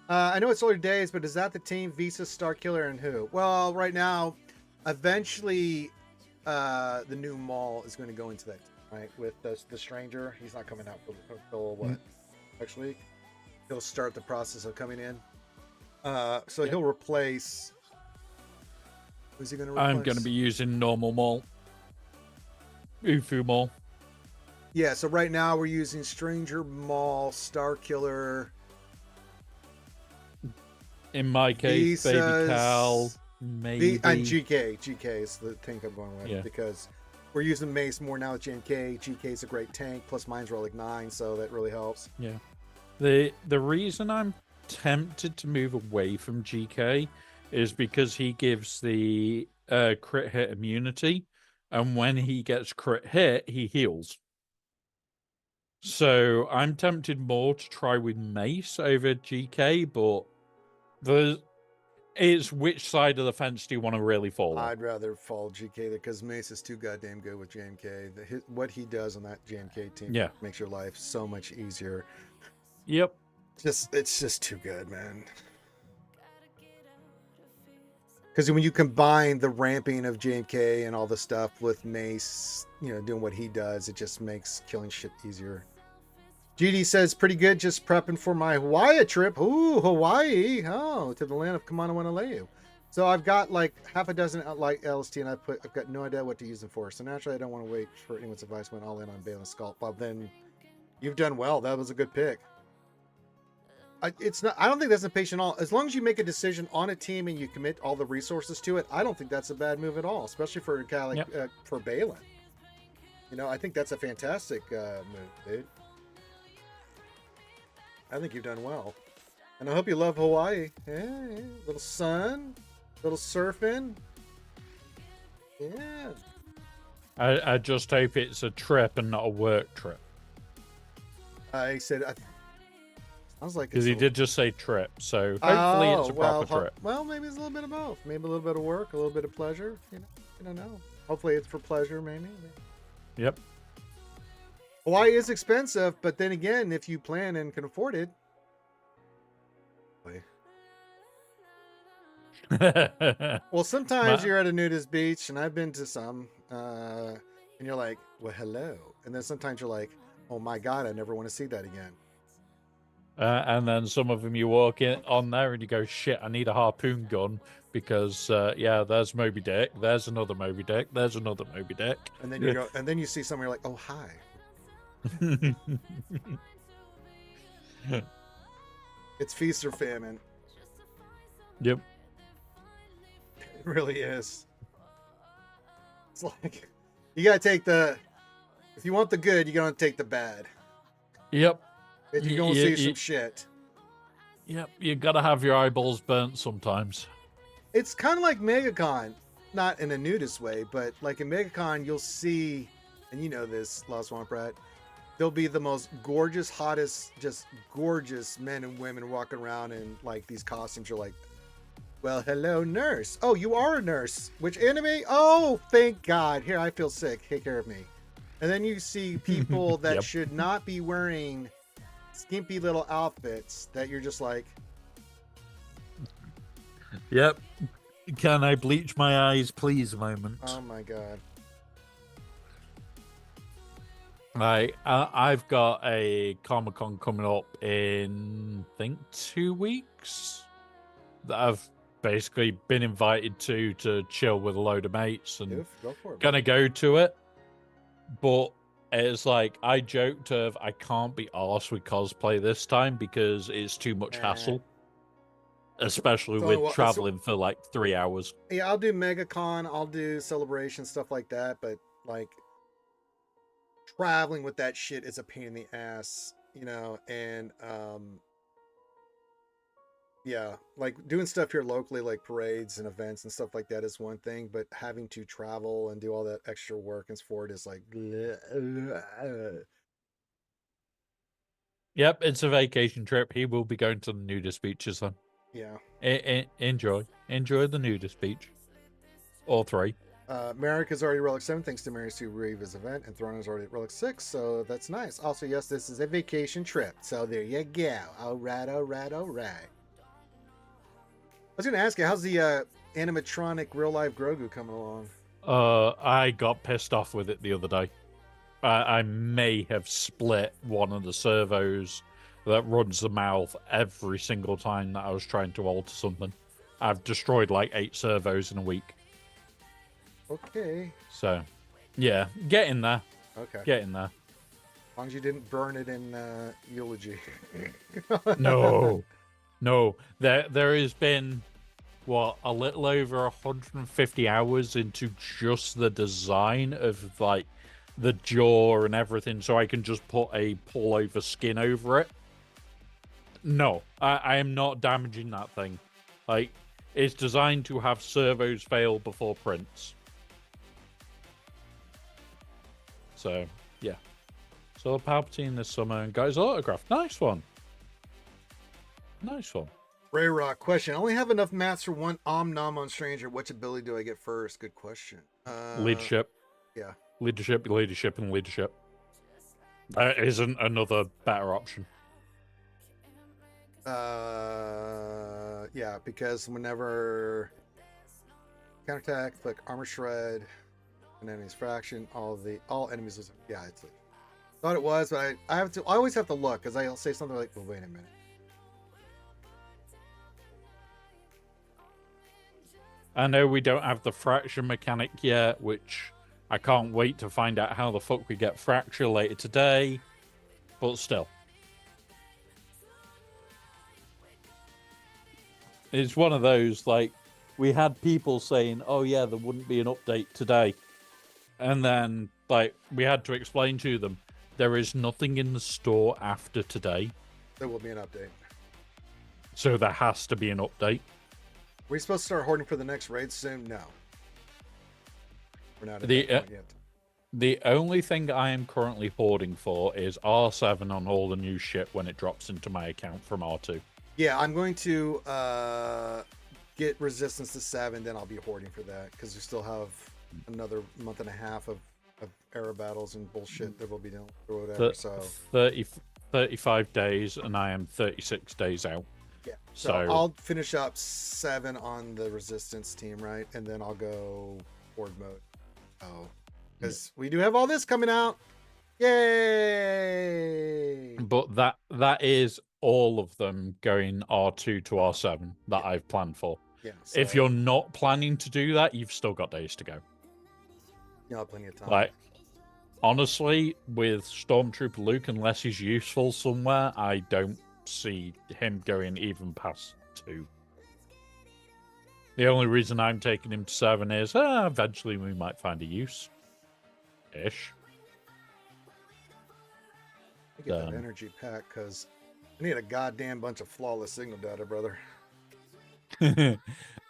I know it's early days, but is that the team? Visa, Starkiller, and who? Well, right now, eventually, the new Maul is going to go into that, right? With the Stranger. He's not coming out for what? Next week? He'll start the process of coming in. So he'll replace. Who's he going to replace? I'm going to be using normal Maul. Ufu Maul. Yeah, so right now we're using Stranger, Maul, Starkiller. In my case, Visas, Baby Cal, maybe. And GK. GK is the tank I'm going with because we're using Mace more now with JMK. GK is a great tank, plus mine's relic 9, so that really helps. Yeah. The reason I'm tempted to move away from GK is because he gives the crit hit immunity, and when he gets crit hit, he heals. So I'm tempted more to try with Mace over GK, but it's which side of the fence do you want to really fall on? I'd rather fall GK because Mace is too goddamn good with JMK. What he does on that JMK team makes your life so much easier. Yep. It's just too good, man. Because when you combine the ramping of JMK and all the stuff with Mace, doing what he does, it just makes killing shit easier. GD says, pretty good, just prepping for my Hawaii trip. Ooh, Hawaii. Oh, to the land of Kamana Wanaleu. So I've got like half a dozen like LST, and I've got no idea what to use them for. So naturally, I don't want to wait for anyone's advice when all in on Bale and Skull. But then you've done well. That was a good pick. I don't think that's impatient at all. As long as you make a decision on a team and you commit all the resources to it, I don't think that's a bad move at all, especially for a guy like for Balin. I think that's a fantastic move, dude. I think you've done well. And I hope you love Hawaii. Yeah, little sun, little surfing. Yeah. I just hope it's a trip and not a work trip. I said... Sounds like because he did just say trip, so hopefully it's a proper trip. Well, maybe it's a little bit of both. Maybe a little bit of work, a little bit of pleasure. You don't know. Hopefully it's for pleasure, maybe. Yep. Hawaii is expensive, but then again, if you plan and can afford it. Well, sometimes you're at a nudist beach, and I've been to some, and you're like, well, hello. And then sometimes you're like, oh my God, I never want to see that again. And then some of them you walk in on there and you go, shit, I need a harpoon gun because there's Moby Dick, there's another Moby Dick, there's another Moby Dick. And then you go, and then you see somewhere like, oh hi. It's feast or famine. Yep. It really is. It's like you gotta take if you want the good, you gotta take the bad. Yep. If you're going to see some shit. Yep, you gotta have your eyeballs burnt sometimes. It's kind of like MegaCon, not in a nudist way, but like in MegaCon, you'll see, and you know this, Lost Swamp Rat, there'll be the most gorgeous, hottest, just gorgeous men and women walking around in like these costumes. You're like, well, hello, nurse. Oh, you are a nurse. Which enemy? Oh, thank God. Here, I feel sick. Take care of me. And then you see people that should not be wearing skimpy little outfits that you're just like, yep, can I bleach my eyes please moment. Oh my God. I've got a Comic-Con coming up in I think 2 weeks that I've basically been invited to chill with a load of mates and go for it, gonna go to it, but it's like I joked of I can't be arsed with cosplay this time because it's too much hassle, especially with traveling for like 3 hours. Yeah, I'll do MegaCon, I'll do Celebration, stuff like that, but like traveling with that shit is a pain in the ass, and yeah, like doing stuff here locally, like parades and events and stuff like that is one thing, but having to travel and do all that extra work and for it is like, Yep, it's a vacation trip. He will be going to the nudist beaches then. Yeah. Enjoy the nudist beach, or 3. Merrick is already Relic 7 thanks to Mary Sue Reeve's event, and Thorn is already at Relic 6, so that's nice. Also, yes, this is a vacation trip, so there you go. All right. I was going to ask you, how's the animatronic real-life Grogu coming along? I got pissed off with it the other day. I may have split one of the servos that runs the mouth every single time that I was trying to alter something. I've destroyed like 8 servos in a week. Okay. So, yeah, get in there. Okay. Get in there. As long as you didn't burn it in eulogy. No. There has been a little over 150 hours into just the design of like the jaw and everything, so I can just put a pullover skin over it. No, I am not damaging that thing. Like, it's designed to have servos fail before prints. So, yeah. So Palpatine this summer and got his autograph. Nice one. Ray Rock question. I only have enough mats for one Om Nom on Stranger. Which ability do I get first? Good question. Leadership. Yeah. Leadership. That isn't another better option. Yeah, because whenever counterattack, click armor shred, an enemy's fraction, all enemies lose. Yeah, it's like, thought it was, but I always have to look because I'll say something like, well, wait a minute. I know we don't have the fracture mechanic yet, which I can't wait to find out how the fuck we get fracture later today, but still. It's one of those, like, we had people saying, oh yeah, there wouldn't be an update today. And then, like, we had to explain to them, there is nothing in the store after today. There will be an update. So there has to be an update. Are we supposed to start hoarding for the next raid soon? No. We're not at that point yet. The only thing I am currently hoarding for is R7 on all the new shit when it drops into my account from R2. Yeah, I'm going to get Resistance to 7, then I'll be hoarding for that, because we still have another month and a half of era battles and bullshit that we'll be doing or whatever. So 35 days, and I am 36 days out. Yeah. So I'll finish up 7 on the Resistance team, right? And then I'll go horde mode. Oh, because we do have all this coming out. Yay! But that is all of them going R2 to R7 that I've planned for. Yeah. So, if you're not planning to do that, you've still got days to go. Yeah, plenty of time. Like, honestly, with Stormtrooper Luke, unless he's useful somewhere, I don't see him going even past 2. The only reason I'm taking him to 7 is eventually we might find a use. Ish. I get that energy pack because I need a goddamn bunch of flawless signal data, brother. Where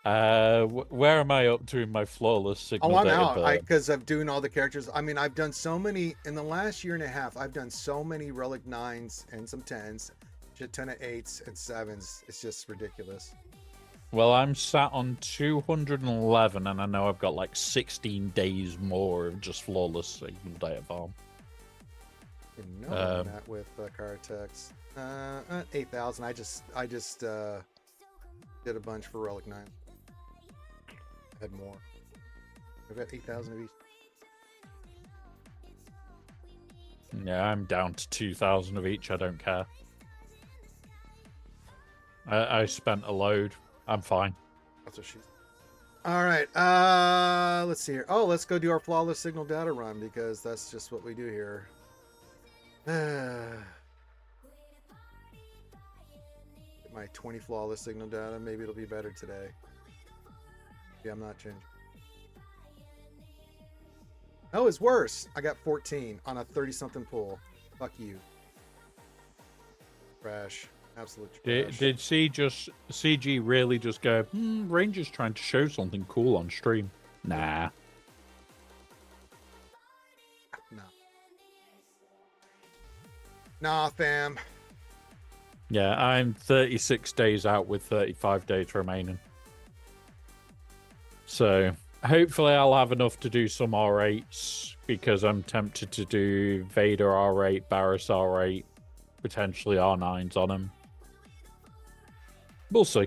am I up to in my flawless signal data? I'm out because I'm doing all the characters. I mean, I've done so many in the last year and a half. I've done so many Relic 9s and some 10s, shit ton of 8s and 7s. It's just ridiculous. Well, I'm sat on 211, and I know I've got like 16 days more of just flawless signal data farm. No, I'm not with Caratex. 8,000. I just did a bunch for Relic 9. I had more. I've got 8,000 of each. Yeah, I'm down to 2,000 of each. I don't care. I spent a load. I'm fine. That's what she's. All right. Let's see here. Oh, let's go do our flawless signal data run because that's just what we do here. Get my 20 flawless signal data. Maybe it'll be better today. Yeah, I'm not changing. Oh, it's worse. I got 14 on a 30-something pool. Fuck you. Trash. Absolute trash. Did CG really just go, Ranger's trying to show something cool on stream? Nah. No. Nah, fam. Yeah, I'm 36 days out with 35 days remaining. So hopefully I'll have enough to do some R8s because I'm tempted to do Vader R8, Barris R8, potentially R9s on him. We'll see.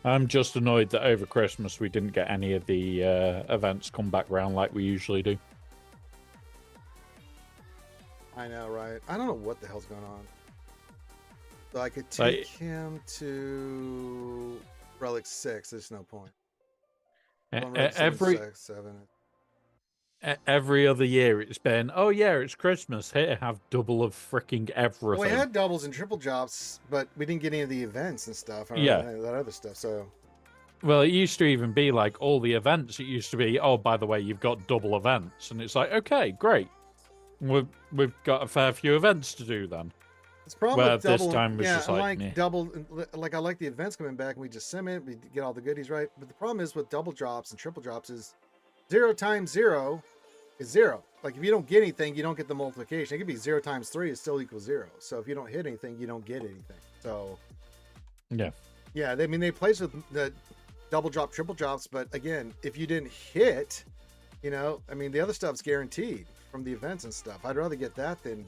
I'm just annoyed that over Christmas we didn't get any of the events come back round like we usually do. I know, right? I don't know what the hell's going on. So I could take him to Relic 6. There's no point. Every other year it's been, oh yeah, it's Christmas. Here, have double of freaking everything. Well, we had doubles and triple drops, but we didn't get any of the events and stuff. Yeah. That other stuff, so... Well, it used to even be like all the events. It used to be, oh, by the way, you've got double events. And it's like, okay, great. We've got a fair few events to do then. It's probably where this time was just like double. Like I like the events coming back, and we just sim it. We get all the goodies right. But the problem is with double drops and triple drops is 0 times 0 is 0. Like if you don't get anything, you don't get the multiplication. It could be 0 times 3 is still equals 0. So if you don't hit anything, you don't get anything. So yeah, I mean they place with the double drop, triple drops, but again, if you didn't hit, you know, I mean the other stuff's guaranteed from the events and stuff. I'd rather get that than,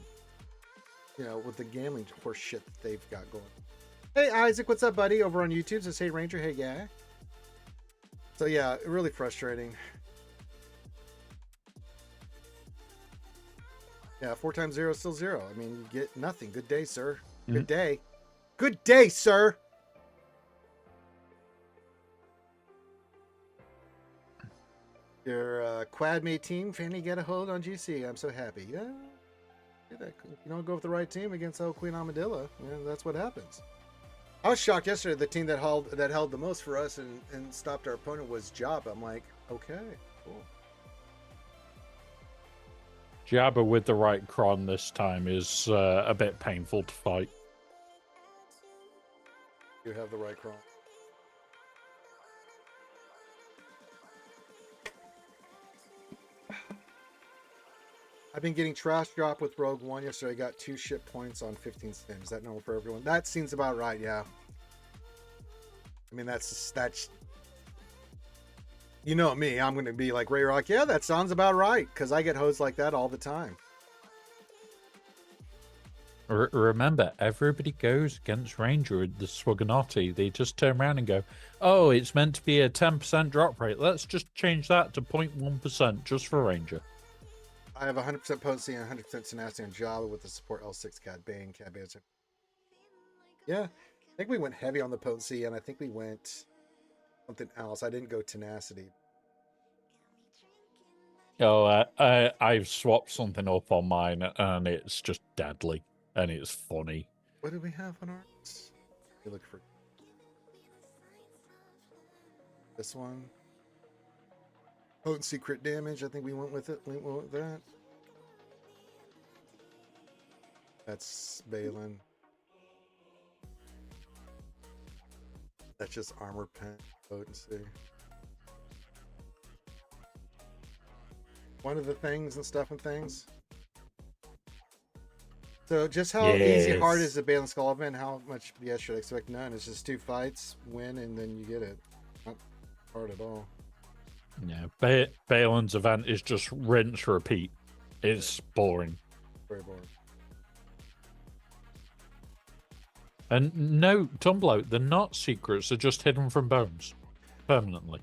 you know, with the gambling horse shit that they've got going. Hey Isaac, what's up, buddy? Over on YouTube says, hey Ranger, hey guy. So yeah, really frustrating. Yeah, 4 times 0 is still 0. I mean, you get nothing. Good day, sir. Good day. Good day, sir. Your quadmate team finally get a hold on GC. I'm so happy. Yeah, you don't go with the right team against old Queen Amadilla. Yeah, that's what happens. I was shocked yesterday. The team that held the most for us and stopped our opponent was Jabba. I'm like, okay, cool. Jabba with the right cron this time is a bit painful to fight. You have the right cron. I've been getting trash drop with Rogue One. Yesterday I got 2 ship points on 15 spins. Is that normal for everyone? That seems about right, yeah. I mean, that's you know me. I'm going to be like Ray Rock. Yeah, that sounds about right. Because I get hosed like that all the time. Remember, everybody goes against Ranger at the Swgoh. They just turn around and go, oh, it's meant to be a 10% drop rate. Let's just change that to 0.1% just for Ranger. I have 100% potency and 100% tenacity on Java with the support L6 Cad Bane, Cad Bane. Yeah, I think we went heavy on the potency, and I think we went something else. I didn't go tenacity. Oh, I've swapped something up on mine, and it's just deadly, and it's funny. What do we have on ours? You look for this one. Potency crit damage. I think we went with it. We went with that. That's Balin. That's just armor pen potency. One of the things and stuff and things. So just how easy hard is the Balin Skull event? How much BS should I expect? None. It's just 2 fights, win, and then you get it. Not hard at all. Yeah, Balin's event is just rinse, repeat. It's boring. Very boring. And no, Tumblo, they're not secrets. They're just hidden from bones. Permanently.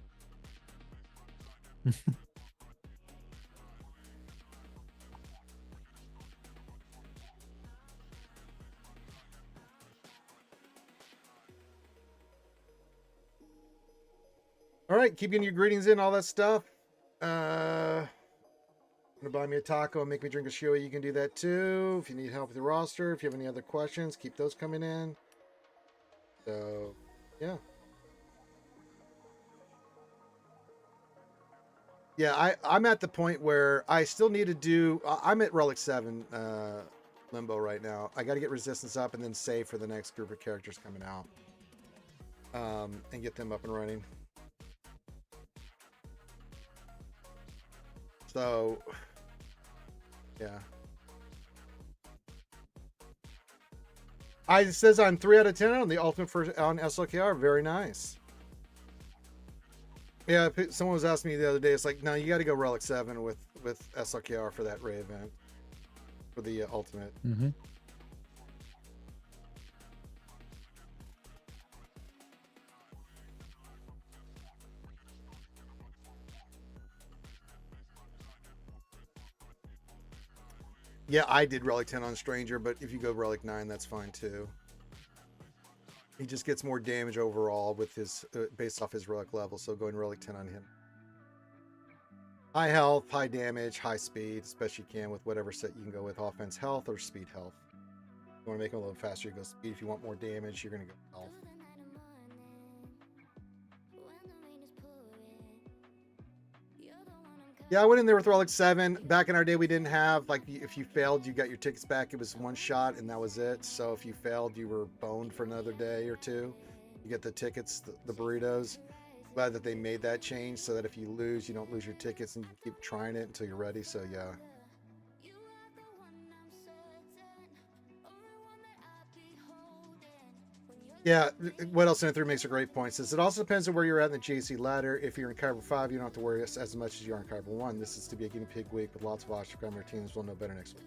All right, keep getting your greetings in, all that stuff. Gonna buy me a taco and make me drink a shoey. You can do that too. If you need help with your roster, if you have any other questions, keep those coming in. So, yeah. Yeah, I'm at the point where I still need to do... I'm at Relic 7 Limbo right now. I got to get Resistance up and then save for the next group of characters coming out. And get them up and running. So, yeah. It says I'm 3 out of 10 on the ultimate on SLKR. Very nice. Yeah, someone was asking me the other day. It's like, no, you got to go Relic 7 with SLKR for that Ray event for the ultimate. Mm-hmm. Yeah, I did Relic 10 on Stranger, but if you go Relic 9, that's fine too. He just gets more damage overall with his based off his Relic level, so going Relic 10 on him. High health, high damage, high speed, as best you can with whatever set you can go with, offense health or speed health. If you want to make him a little faster, you go speed. If you want more damage, you're going to go health. Yeah, I went in there with Relic 7. Back in our day, we didn't have, like, if you failed, you got your tickets back. It was one shot, and that was it. So if you failed, you were boned for another day or two. You get the tickets, the burritos. Glad that they made that change so that if you lose, you don't lose your tickets and you keep trying it until you're ready. So, yeah. Yeah, what else in 3 makes a great point. Says it also depends on where you're at in the JC ladder. If you're in Kyber 5, you don't have to worry as much as you are in Kyber 1. This is to be a guinea pig week with lots of Ostrogrammer teams. We'll know better next week.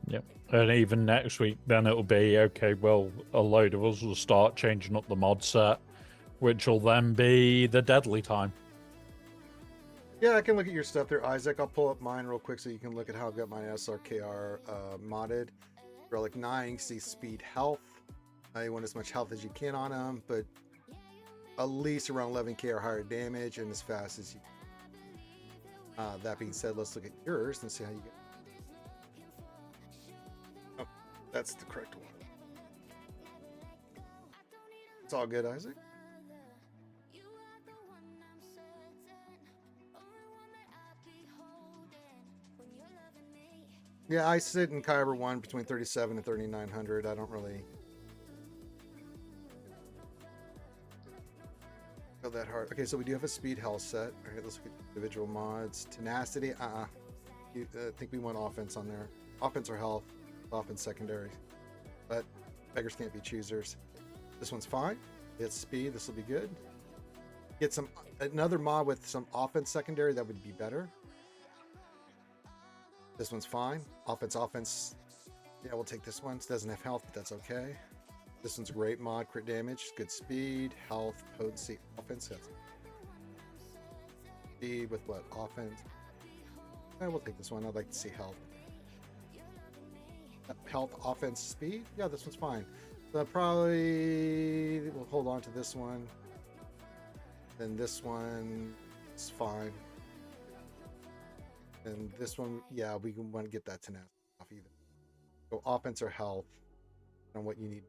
Yep. And even next week, then it'll be, okay, well, a load of us will start changing up the mod set, which will then be the deadly time. Yeah, I can look at your stuff there, Isaac. I'll pull up mine real quick so you can look at how I've got my SRKR modded. Relic 9, you can see speed health. You want as much health as you can on them, but at least around 11k or higher damage and as fast as you can. That being said, let's look at yours and see how you get. Oh, that's the correct one. It's all good, Isaac. Yeah, I sit in Kyber 1 between 37 and 3900. I don't really go that hard. Okay, so we do have a speed health set. All right, let's look at individual mods. Tenacity, I think we want offense on there. Offense or health, offense secondary. But beggars can't be choosers. This one's fine. It's speed, this will be good. Get another mod with some offense secondary, that would be better. This one's fine. Offense. Yeah, we'll take this one. It doesn't have health, but that's okay. This one's a great mod. Crit damage, good speed, health, potency, offense. Speed with what? Offense. Yeah, we'll take this one. I'd like to see health. Health, offense, speed. Yeah, this one's fine. So probably we'll hold on to this one. Then this one is fine. And this one, yeah, we want to get that tenacity off either. So offense or health, on what you need,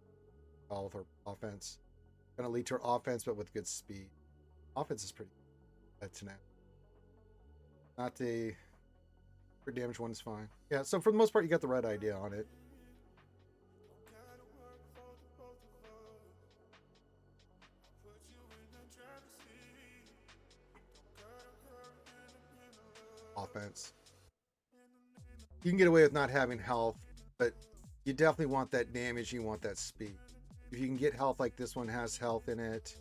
health or offense. Going to lead to offense, but with good speed. Offense is pretty good. Tenacity. Not the for damage one is fine. Yeah, so for the most part, you got the right idea on it. Offense. You can get away with not having health, but you definitely want that damage. You want that speed. If you can get health, like this one has health in it.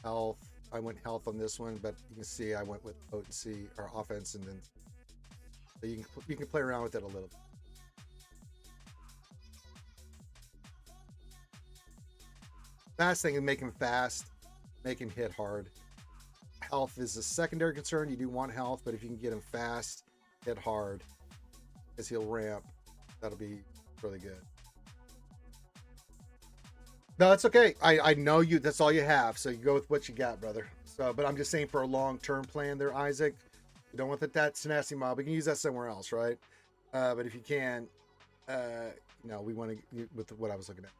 Health. I went health on this one, but you can see I went with potency or offense, and then so you can play around with it a little bit. Fast thing is make him fast, make him hit hard. Health is a secondary concern. You do want health, but if you can get him fast, hit hard, because he'll ramp, that'll be really good. No, that's okay. I know you. That's all you have. So you go with what you got, brother. So, but I'm just saying for a long-term plan there, Isaac, you don't want that tenacity mob. We can use that somewhere else, right? But if you can, no, we want to with what I was looking at.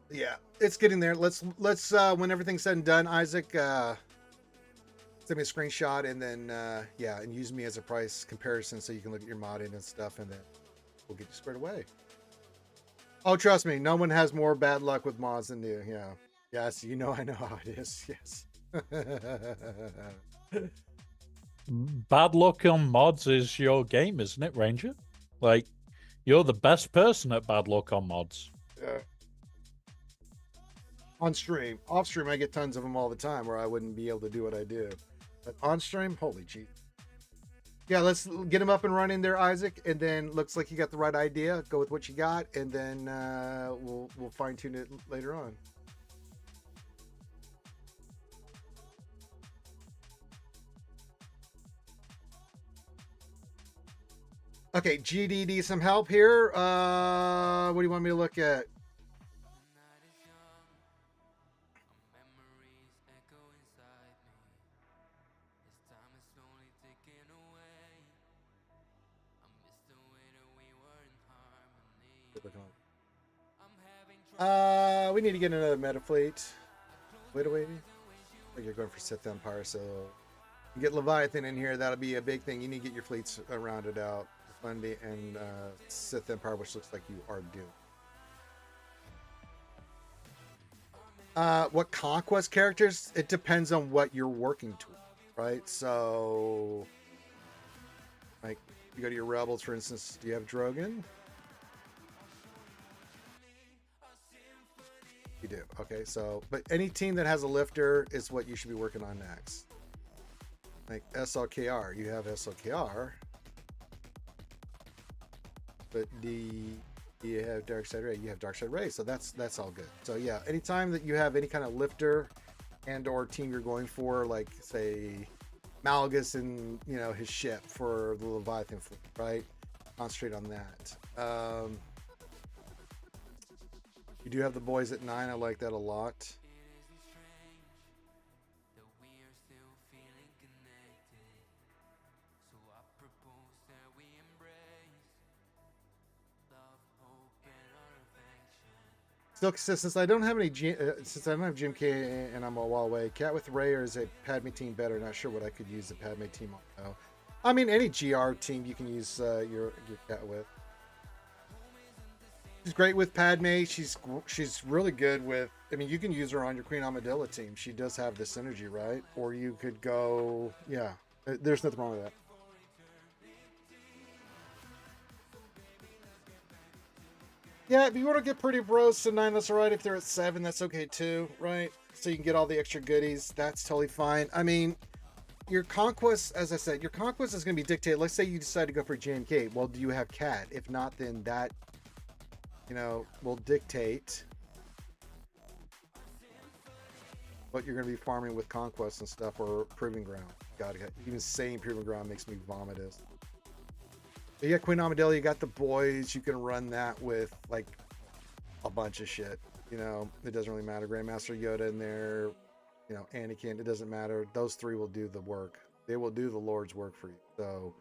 Yeah, it's getting there. Let's when everything's said and done, Isaac, send me a screenshot, and then yeah, and use me as a price comparison so you can look at your modding and stuff, and then we'll get you squared away. Oh, trust me, no one has more bad luck with mods than you. Yeah. Yes, you know I know how it is. Yes. Bad luck on mods is your game, isn't it, Ranger? Like, you're the best person at bad luck on mods. Yeah. On stream. Off stream, I get tons of them all the time where I wouldn't be able to do what I do. But on stream, holy gee. Yeah, let's get him up and running there, Isaac. And then looks like you got the right idea. Go with what you got, and then we'll fine tune it later on. Okay, GDD, some help here. What do you want me to look at? We need to get another meta fleet. Wait. Oh, you're going for Sith Empire, so you get Leviathan in here. That'll be a big thing. You need to get your fleets rounded out. Fundy and Sith Empire, which looks like you are due. What conquest characters? It depends on what you're working toward, right? So, like, you go to your rebels, for instance. Do you have Drogon? You do. Okay, so, but any team that has a lifter is what you should be working on next. Like SLKR, you have SLKR. But you have Darkside Ray, you have Darkside Ray, so that's all good. So yeah, anytime that you have any kind of lifter and or team you're going for, like say Malgus and his ship for the Leviathan fleet, right? Concentrate on that. You do have the boys at 9. I like that a lot. Still, since I don't have any, since I don't have Jim K and I'm a while away, Cat with Ray or is a Padme team better? Not sure what I could use the Padme team on. No. I mean, any GR team you can use your Cat with. She's great with Padme. She's really good with. I mean, you can use her on your Queen Amidala team. She does have the synergy, right? Or you could go, yeah. There's nothing wrong with that. Yeah, if you want to get pretty bros to 9, that's all right. If they're at 7, that's okay too, right? So you can get all the extra goodies. That's totally fine. I mean, your conquest, as I said, your conquest is going to be dictated. Let's say you decide to go for JMK. Well, do you have Cat? If not, then that, will dictate what you're going to be farming with conquest and stuff or proving ground. God, even saying proving ground makes me vomit. You got Queen Amidala, you got the boys, you can run that with like a bunch of shit. It doesn't really matter. Grandmaster Yoda in there, Anakin, it doesn't matter. Those 3 will do the work. They will do the Lord's work for you. So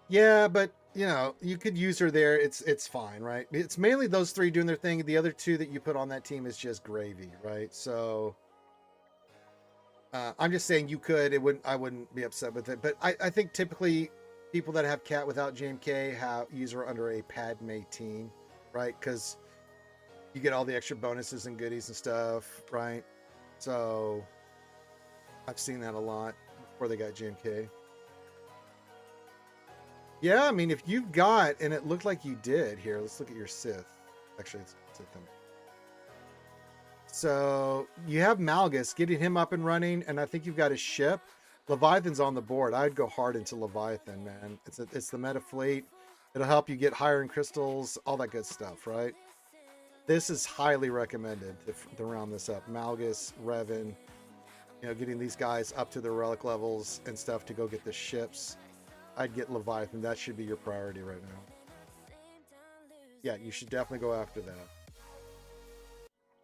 yeah, but you could use her there. It's fine, right? It's mainly those 3 doing their thing. The other 2 that you put on that team is just gravy, right? So I'm just saying you could. I wouldn't be upset with it. But I think typically people that have Cat without JMK use her under a Padme team, right? Because you get all the extra bonuses and goodies and stuff, right? So I've seen that a lot before they got JMK. Yeah, I mean, if you've got, and it looked like you did here, let's look at your Sith. Actually, it's Sith. So you have Malgus, getting him up and running, and I think you've got his ship. Leviathan's on the board. I'd go hard into Leviathan, man. It's the meta fleet. It'll help you get higher in crystals, all that good stuff, right? This is highly recommended to round this up. Malgus, Revan, getting these guys up to their relic levels and stuff to go get the ships. I'd get Leviathan. That should be your priority right now. Yeah, you should definitely go after that.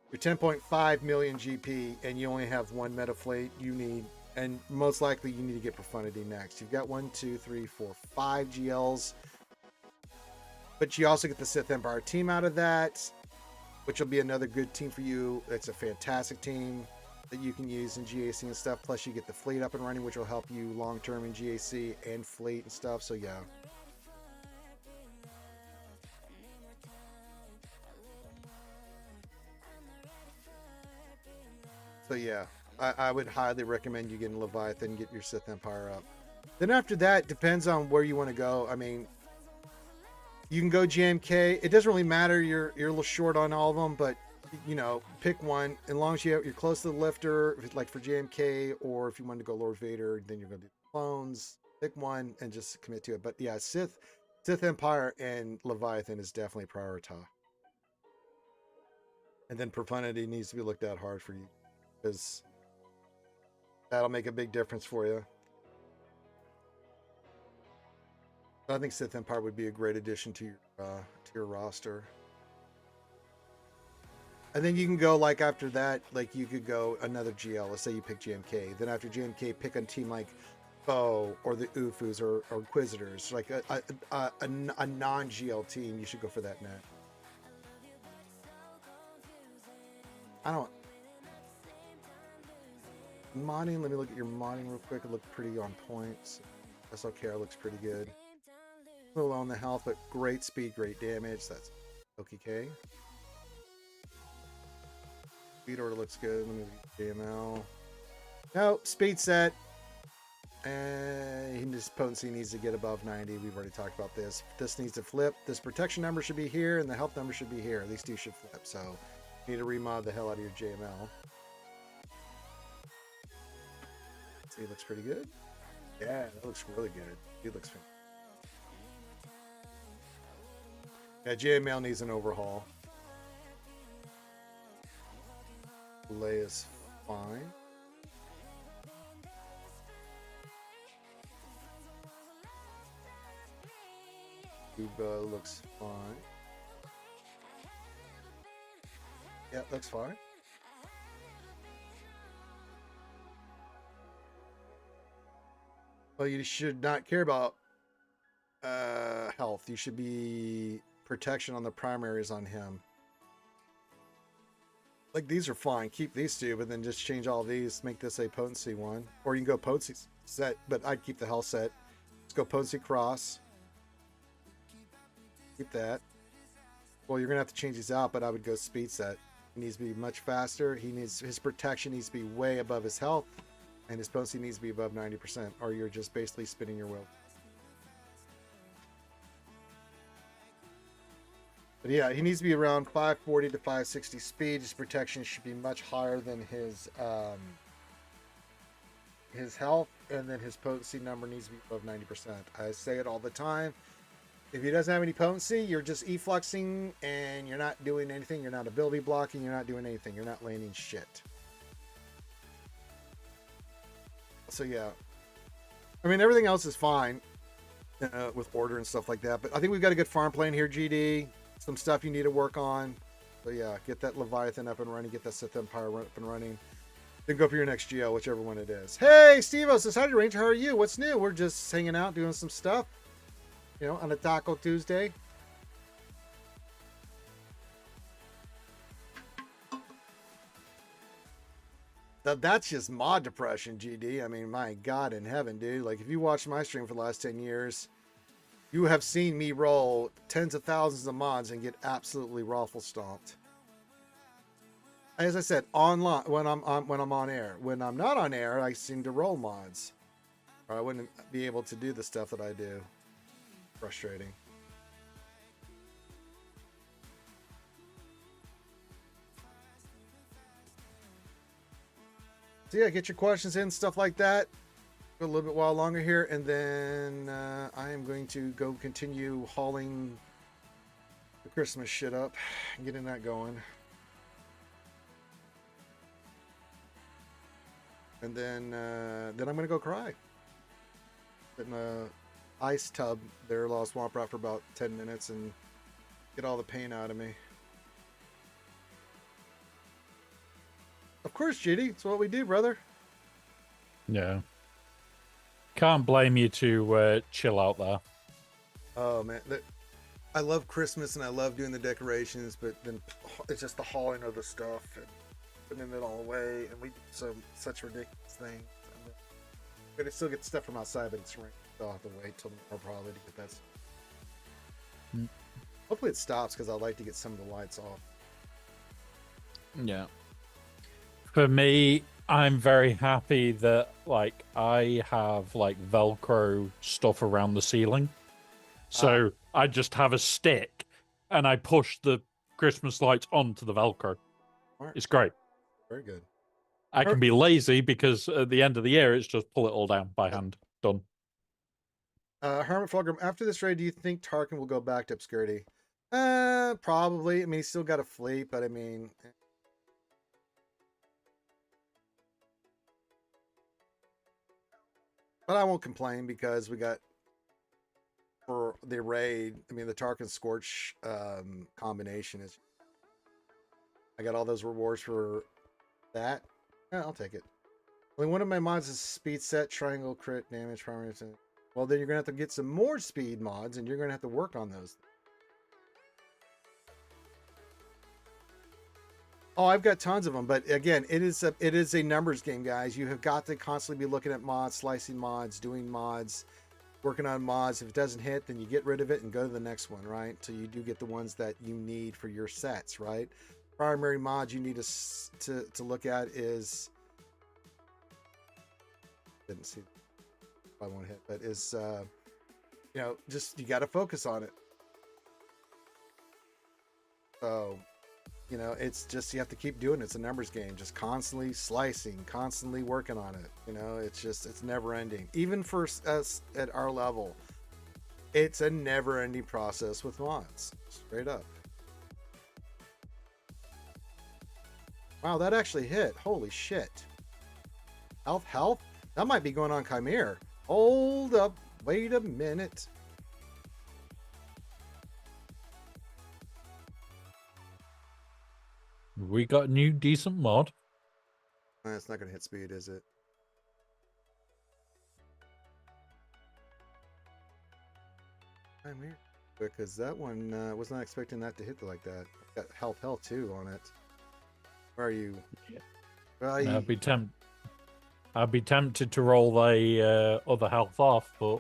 You're 10.5 million GP and you only have 1 meta fleet. You need, and most likely you need to get Profundity next. You've got 1, 2, 3, 4, 5 GLs, but you also get the Sith Empire team out of that. which will be another good team for you. It's a fantastic team that you can use in GAC and stuff. Plus, you get the fleet up and running, which will help you long term in GAC and fleet and stuff. So yeah. So yeah, I would highly recommend you getting Leviathan, get your Sith Empire up. Then after that, depends on where you want to go. I mean, you can go JMK. It doesn't really matter. You're a little short on all of them, but you know, pick one. As long as you're close to the lifter, like for JMK, or if you want to go Lord Vader, then you're going to do clones. Pick one and just commit to it. But yeah, Sith Empire and Leviathan is definitely prioritized. And then Profundity needs to be looked at hard for you, because that'll make a big difference for you. I think Sith Empire would be a great addition to your roster. And then you can go, like, after that, like, you could go another GL. Let's say you pick JMK. Then after JMK, pick a team like Bo or the Ufus or Inquisitors. Like a non-GL team. You should go for that net. I don't... Modding, let me look at your modding real quick. It looked pretty on point. SLKR looks pretty good. A little on the health, but great speed, great damage. That's OKK. Speed order looks good. Let me look at JML. No, speed set. And his potency needs to get above 90. We've already talked about this. This needs to flip. This protection number should be here, and the health number should be here. These two should flip. So you need to remod the hell out of your JML. See, it looks pretty good. Yeah, that looks really good. It looks fantastic. Yeah, JML needs an overhaul. Leia's fine. Uba looks fine. Yeah, looks fine. Well, you should not care about health. You should be protection on the primaries on him. Like, these are fine. Keep these two, but then just change all these. Make this a potency one. Or you can go potency set, but I'd keep the health set. Let's go potency cross. Keep that. Well, you're going to have to change these out, but I would go speed set. He needs to be much faster. His protection needs to be way above his health, and his potency needs to be above 90%, or you're just basically spinning your wheel. But yeah, he needs to be around 540 to 560 speed. His protection should be much higher than his health, and then his potency number needs to be above 90%. I say it all the time. If he doesn't have any potency, you're just effluxing, and you're not doing anything. You're not ability blocking. You're not doing anything. You're not landing shit. So yeah, I mean, everything else is fine with order and stuff like that. But I think we've got a good farm plan here, GD. Some stuff you need to work on. So yeah, get that Leviathan up and running. Get that Sith Empire up and running. Then go for your next GL, whichever one it is. Hey, Steve-O says, howdy, Ranger. How are you? What's new? We're just hanging out, doing some stuff. You know, on a Taco Tuesday. That's just mod depression, GD. I mean, my God in heaven, dude. Like, if you watch my stream for the last 10 years, you have seen me roll tens of thousands of mods and get absolutely raffle stomped. As I said, online when I'm on air. When I'm not on air, I seem to roll mods, or I wouldn't be able to do the stuff that I do. Frustrating. So yeah, get your questions in, stuff like that. Go a little bit while longer here, and then I am going to go continue hauling the Christmas shit up, getting that going. And then I'm gonna go cry. Sit in a ice tub there, Lost Swamp Rock, for about 10 minutes and get all the pain out of me. Of course, GD. It's what we do, brother. Yeah. Can't blame you to chill out there. Oh, man. I love Christmas and I love doing the decorations, but then it's just the hauling of the stuff and putting it all away, and we do such ridiculous things. But I still get stuff from outside, but it's rain. So I'll have to wait till more probably to get that. Mm. Hopefully it stops because I'd like to get some of the lights off. Yeah. For me, I'm very happy that like I have like Velcro stuff around the ceiling. So I just have a stick and I push the Christmas lights onto the Velcro. Right. It's great. Very good. I can be lazy because at the end of the year, it's just pull it all down by hand. Done. Hermit Fulgrim, after this raid, do you think Tarkin will go back to obscurity? Probably. I mean, he's still got a fleet, but I mean... But I won't complain because we got... For the raid, I mean, the Tarkin Scorch combination is... I got all those rewards for that. Yeah, I'll take it. Only one of my mods is speed set, triangle, crit, damage, primary. Well, then you're going to have to get some more speed mods, and you're going to have to work on those. Oh, I've got tons of them, but again, it is a numbers game, guys. You have got to constantly be looking at mods, slicing mods, doing mods, working on mods. If it doesn't hit, then you get rid of it and go to the next one, right? So you do get the ones that you need for your sets, right? Primary mods you need to look at is... Didn't see... I won't hit, but is you know, just you got to focus on it. So, you know, it's just you have to keep doing it. It's a numbers game, just constantly slicing, constantly working on it. You know, it's never ending. Even for us at our level, it's a never ending process with mods. Straight up. Wow, that actually hit. Holy shit. Health. That might be going on Chimera. Hold up. Wait a minute. We got a new decent mod. It's not going to hit speed, is it? Chimera. Because that one was not expecting that to hit like that. Got health too on it. Where are you? Yeah. I'd be tempted to roll the other health off, but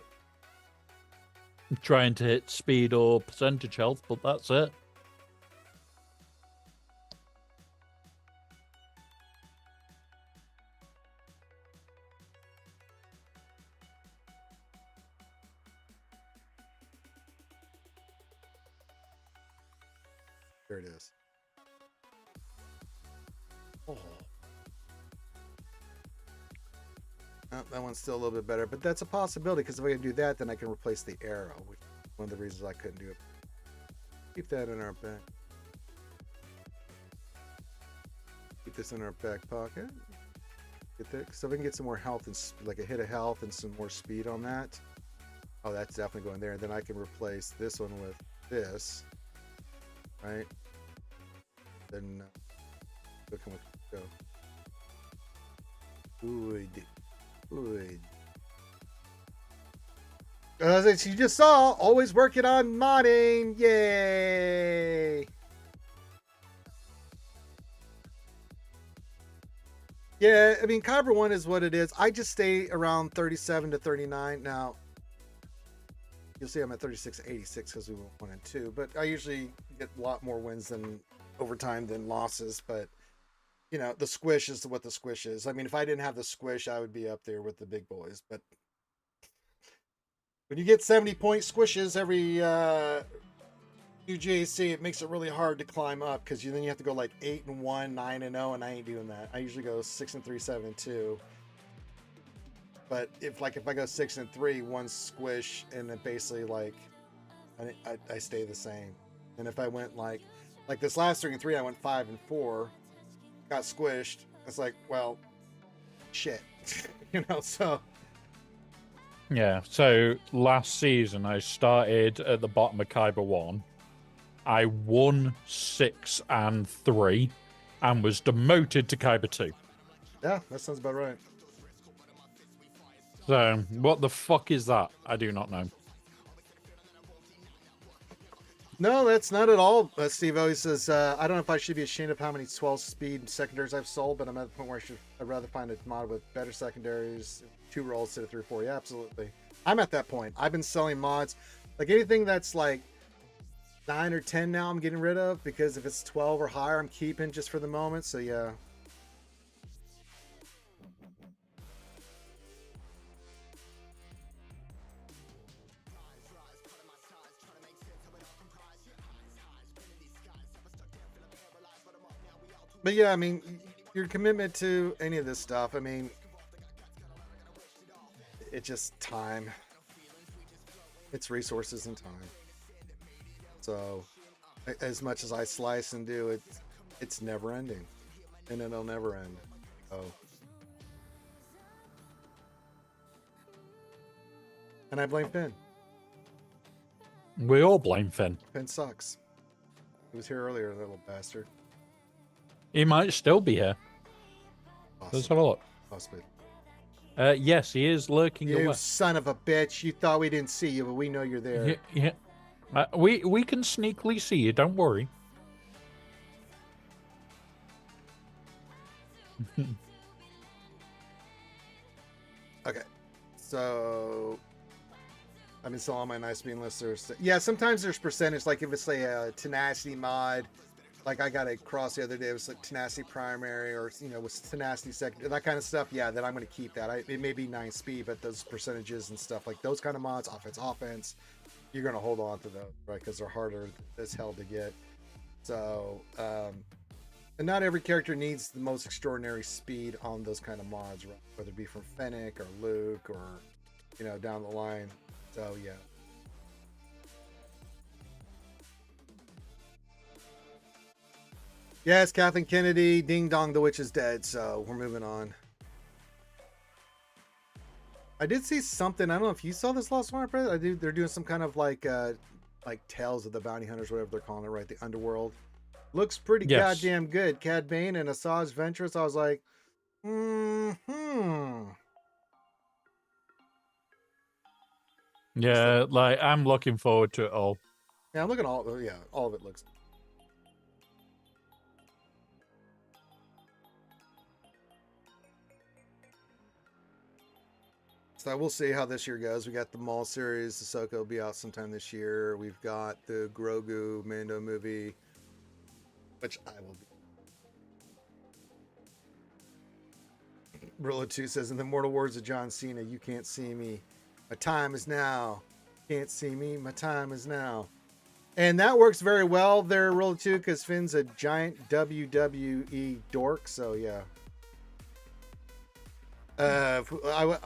I'm trying to hit speed or percentage health, but that's it. There it is. Oh. Oh, that one's still a little bit better, but that's a possibility because if I can do that, then I can replace the arrow, which is one of the reasons I couldn't do it. Keep that in our back. Keep this in our back pocket. Get that, so if I can get some more health and like a hit of health and some more speed on that. Oh, that's definitely going there. And then I can replace this one with this, right? Then looking with go. Good. As you just saw, always working on modding. Yay! Yeah, I mean, Kyber 1 is what it is. I just stay around 37 to 39. Now, you'll see I'm at 36 to 86 because we went 1 and 2. But I usually get a lot more wins than overtime than losses. But you know, the squish is what the squish is. I mean, if I didn't have the squish, I would be up there with the big boys. But when you get 70-point squishes every UGAC, it makes it really hard to climb up because then you have to go like 8-1, 9-0, and I ain't doing that. I usually go 6-3, 7-2. But if I go 6-3, one squish, and then basically like I stay the same. And if I went like this last 3-3, I went 5-4. Got squished. It's like, well, shit, you know. So yeah. So last season, I started at the bottom of Kyber 1. I won 6-3, and was demoted to Kyber 2. Yeah, that sounds about right. So what the fuck is that? I do not know. No, that's not at all. Steve always says, I don't know if I should be ashamed of how many 12 speed secondaries I've sold, but I'm at the point where I'd rather find a mod with better secondaries, 2 rolls instead of 3 or 4. Yeah, absolutely. I'm at that point. I've been selling mods. Like anything that's like 9 or 10 now, I'm getting rid of, because if it's 12 or higher, I'm keeping just for the moment. So yeah. But yeah, I mean, your commitment to any of this stuff, I mean, it's just time. It's resources and time. So as much as I slice and do it, it's never ending, and it'll never end. Oh, and I blame Finn. We all blame Finn. Finn sucks. He was here earlier, that little bastard. He might still be here. Awesome. Let's have a look. Possibly. Yes, he is lurking You away. son of a bitch! You thought we didn't see you, but we know you're there. Yeah. We can sneakily see you. Don't worry. Okay, so I've been selling my nice bean listers. Yeah, sometimes there's percentage. Like if it's a tenacity mod, like I got a cross the other day. It was like tenacity primary, or with tenacity second, that kind of stuff. Yeah, then I'm going to keep that. It may be 9 speed, but those percentages and stuff like those kind of mods, offense, you're going to hold on to those, right? Because they're harder as hell to get. So, and not every character needs the most extraordinary speed on those kind of mods, right? Whether it be from Fennec or Luke or down the line. So yeah. Yes, Kathleen Kennedy, ding dong, the witch is dead. So we're moving on. I did see something. I don't know if you saw this last one, Brett. They're doing some kind of like Tales of the Bounty Hunters, whatever they're calling it, right? The Underworld. Looks pretty goddamn good. Cad Bane and Asajj Ventress. I was like, Yeah, like I'm looking forward to it all. Yeah, I'm looking all of it looks. So we'll see how this year goes. We got the Maul series. Ahsoka will be out sometime this year. We've got the Grogu Mando movie, which I will be. Brillo 2 says, in the immortal words of John Cena, you can't see me. My time is now. Can't see me. My time is now. And that works very well there, Brillo 2, because Finn's a giant WWE dork. So, yeah.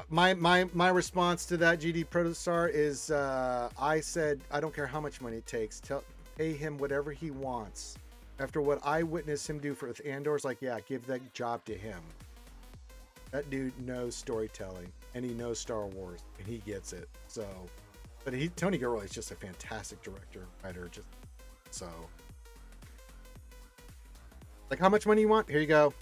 My response to that GD Protostar is I said I don't care how much money it takes, pay him whatever he wants. After what I witnessed him do for Andor's, like, yeah, give that job to him. That dude knows storytelling and he knows Star Wars and he gets it. So, but Tony Gilroy is just a fantastic director, writer. Just so, like, how much money you want? Here you go.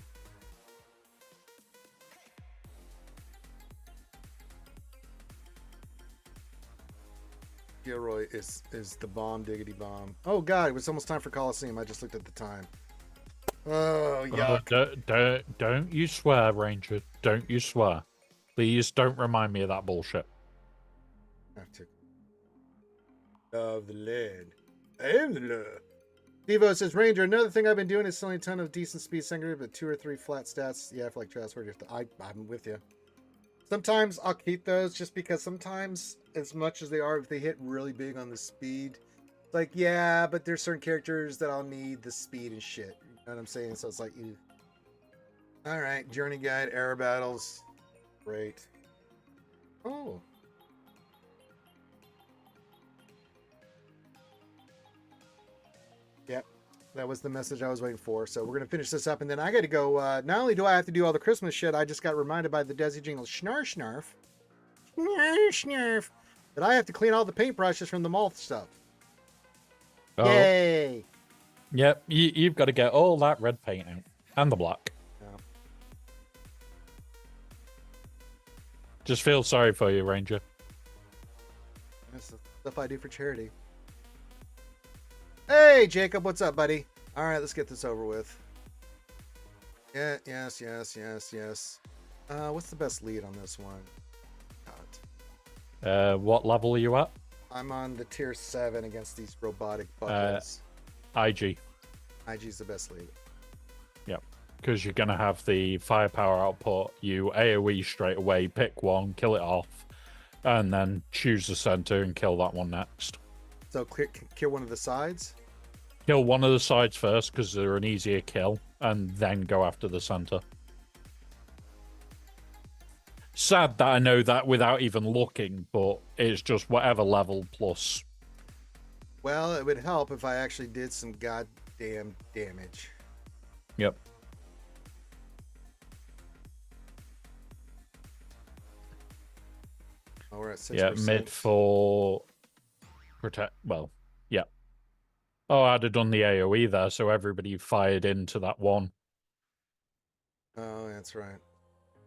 Gilroy is the bomb, diggity bomb. Oh god, it was almost time for Coliseum. I just looked at the time. Oh yeah. Don't you swear, Ranger. Don't you swear. Please don't remind me of that bullshit. Have to. Of the lead. I am the love. Devo says, Ranger, another thing I've been doing is selling a ton of decent speed secondary, but 2 or 3 flat stats. Yeah, I feel like Trustworthy. I'm with you. Sometimes I'll keep those just because sometimes, as much as they are, if they hit really big on the speed, it's like, yeah, but there's certain characters that I'll need the speed and shit. You know what I'm saying? So it's like, all right, Journey Guide, Air Battles. Great. Oh. Yep. That was the message I was waiting for. So we're going to finish this up, and then I got to go. Not only do I have to do all the Christmas shit, I just got reminded by the Desi jingle, Snarf, Snarf, Snarf, Snarf, that I have to clean all the paintbrushes from the moth stuff. Oh. Yay! Yep, you've got to get all that red paint out. And the black. Yeah. Just feel sorry for you, Ranger. That's the stuff I do for charity. Hey, Jacob, what's up, buddy? All right, let's get this over with. Yeah, yes. What's the best lead on this one? God. What level are you at? I'm on the tier 7 against these robotic buttons. IG. IG's the best lead. Yep. Because you're going to have the firepower output. You AoE straight away, pick one, kill it off, and then choose the center and kill that one next. So kill one of the sides? Kill one of the sides first because they're an easier kill, and then go after the center. Sad that I know that without even looking, but it's just whatever level plus. Well, it would help if I actually did some goddamn damage. Yep. Oh, we're at 6%. Yeah, mid for protect. Well, yeah. Oh, I'd have done the AoE there, so everybody fired into that one. Oh, that's right.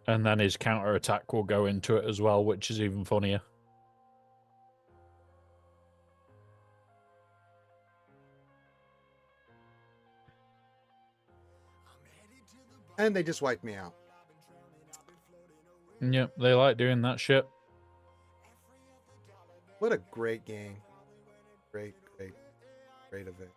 And then his counter attack will go into it as well, which is even funnier. And they just wiped me out. Yep, they like doing that shit. What a great game. Great event.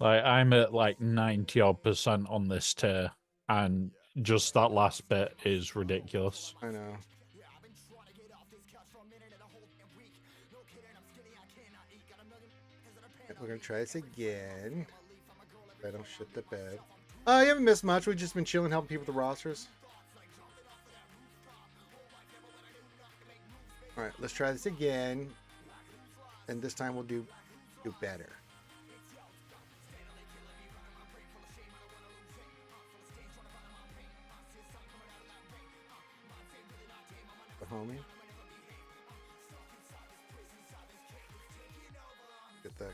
Like I'm at like 90% on this tier, and just that last bit is ridiculous. I know. We're gonna try this again. I don't shit the bed. You haven't missed much. We've just been chilling, helping people with the rosters. All right, let's try this again, and this time we'll do better. The homie. Get that.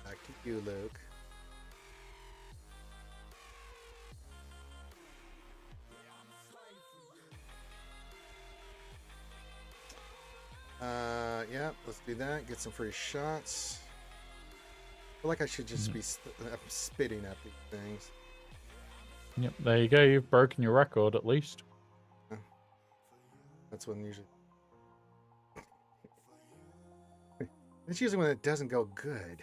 Back to you, Luke. Yeah, let's do that. Get some free shots. I feel like I should just be spitting at these things. Yep, there you go. You've broken your record at least. That's when usually. It's usually when it doesn't go good.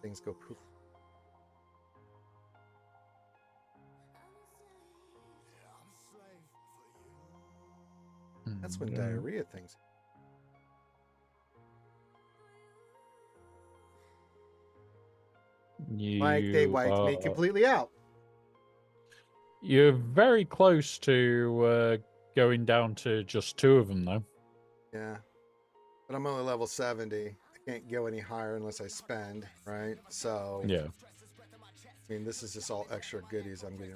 Things go poof. That's when diarrhea things. Mike, they wiped me completely out. You're very close to going down to just 2 of them, though. Yeah. But I'm only level 70. I can't go any higher unless I spend, right? So, yeah. I mean, this is just all extra goodies I'm getting.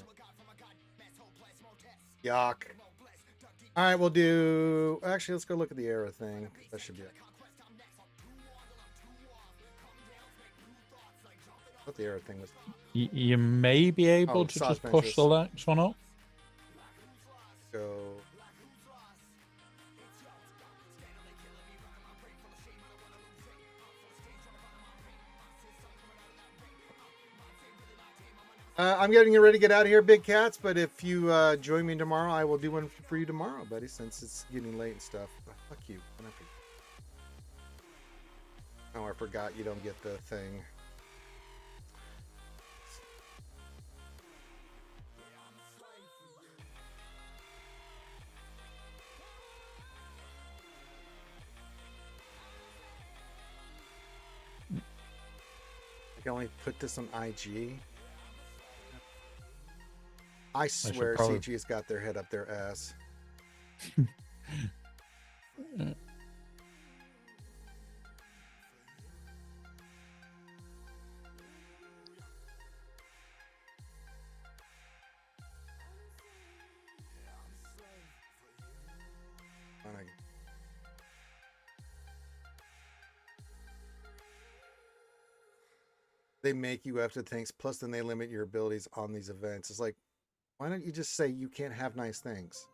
Yuck. All right, we'll do... Actually, let's go look at the arrow thing. That should be it. What the arrow thing was. You may be able to just push the next one up. Go. I'm getting ready to get out of here, big cats. But if you join me tomorrow, I will do one for you tomorrow, buddy. Since it's getting late and stuff. Oh, fuck you. Oh, I forgot you don't get the thing. I can only put this on IG. I swear CG's got their head up their ass. they make you after things. Plus, then they limit your abilities on these events. It's like, why don't you just say you can't have nice things?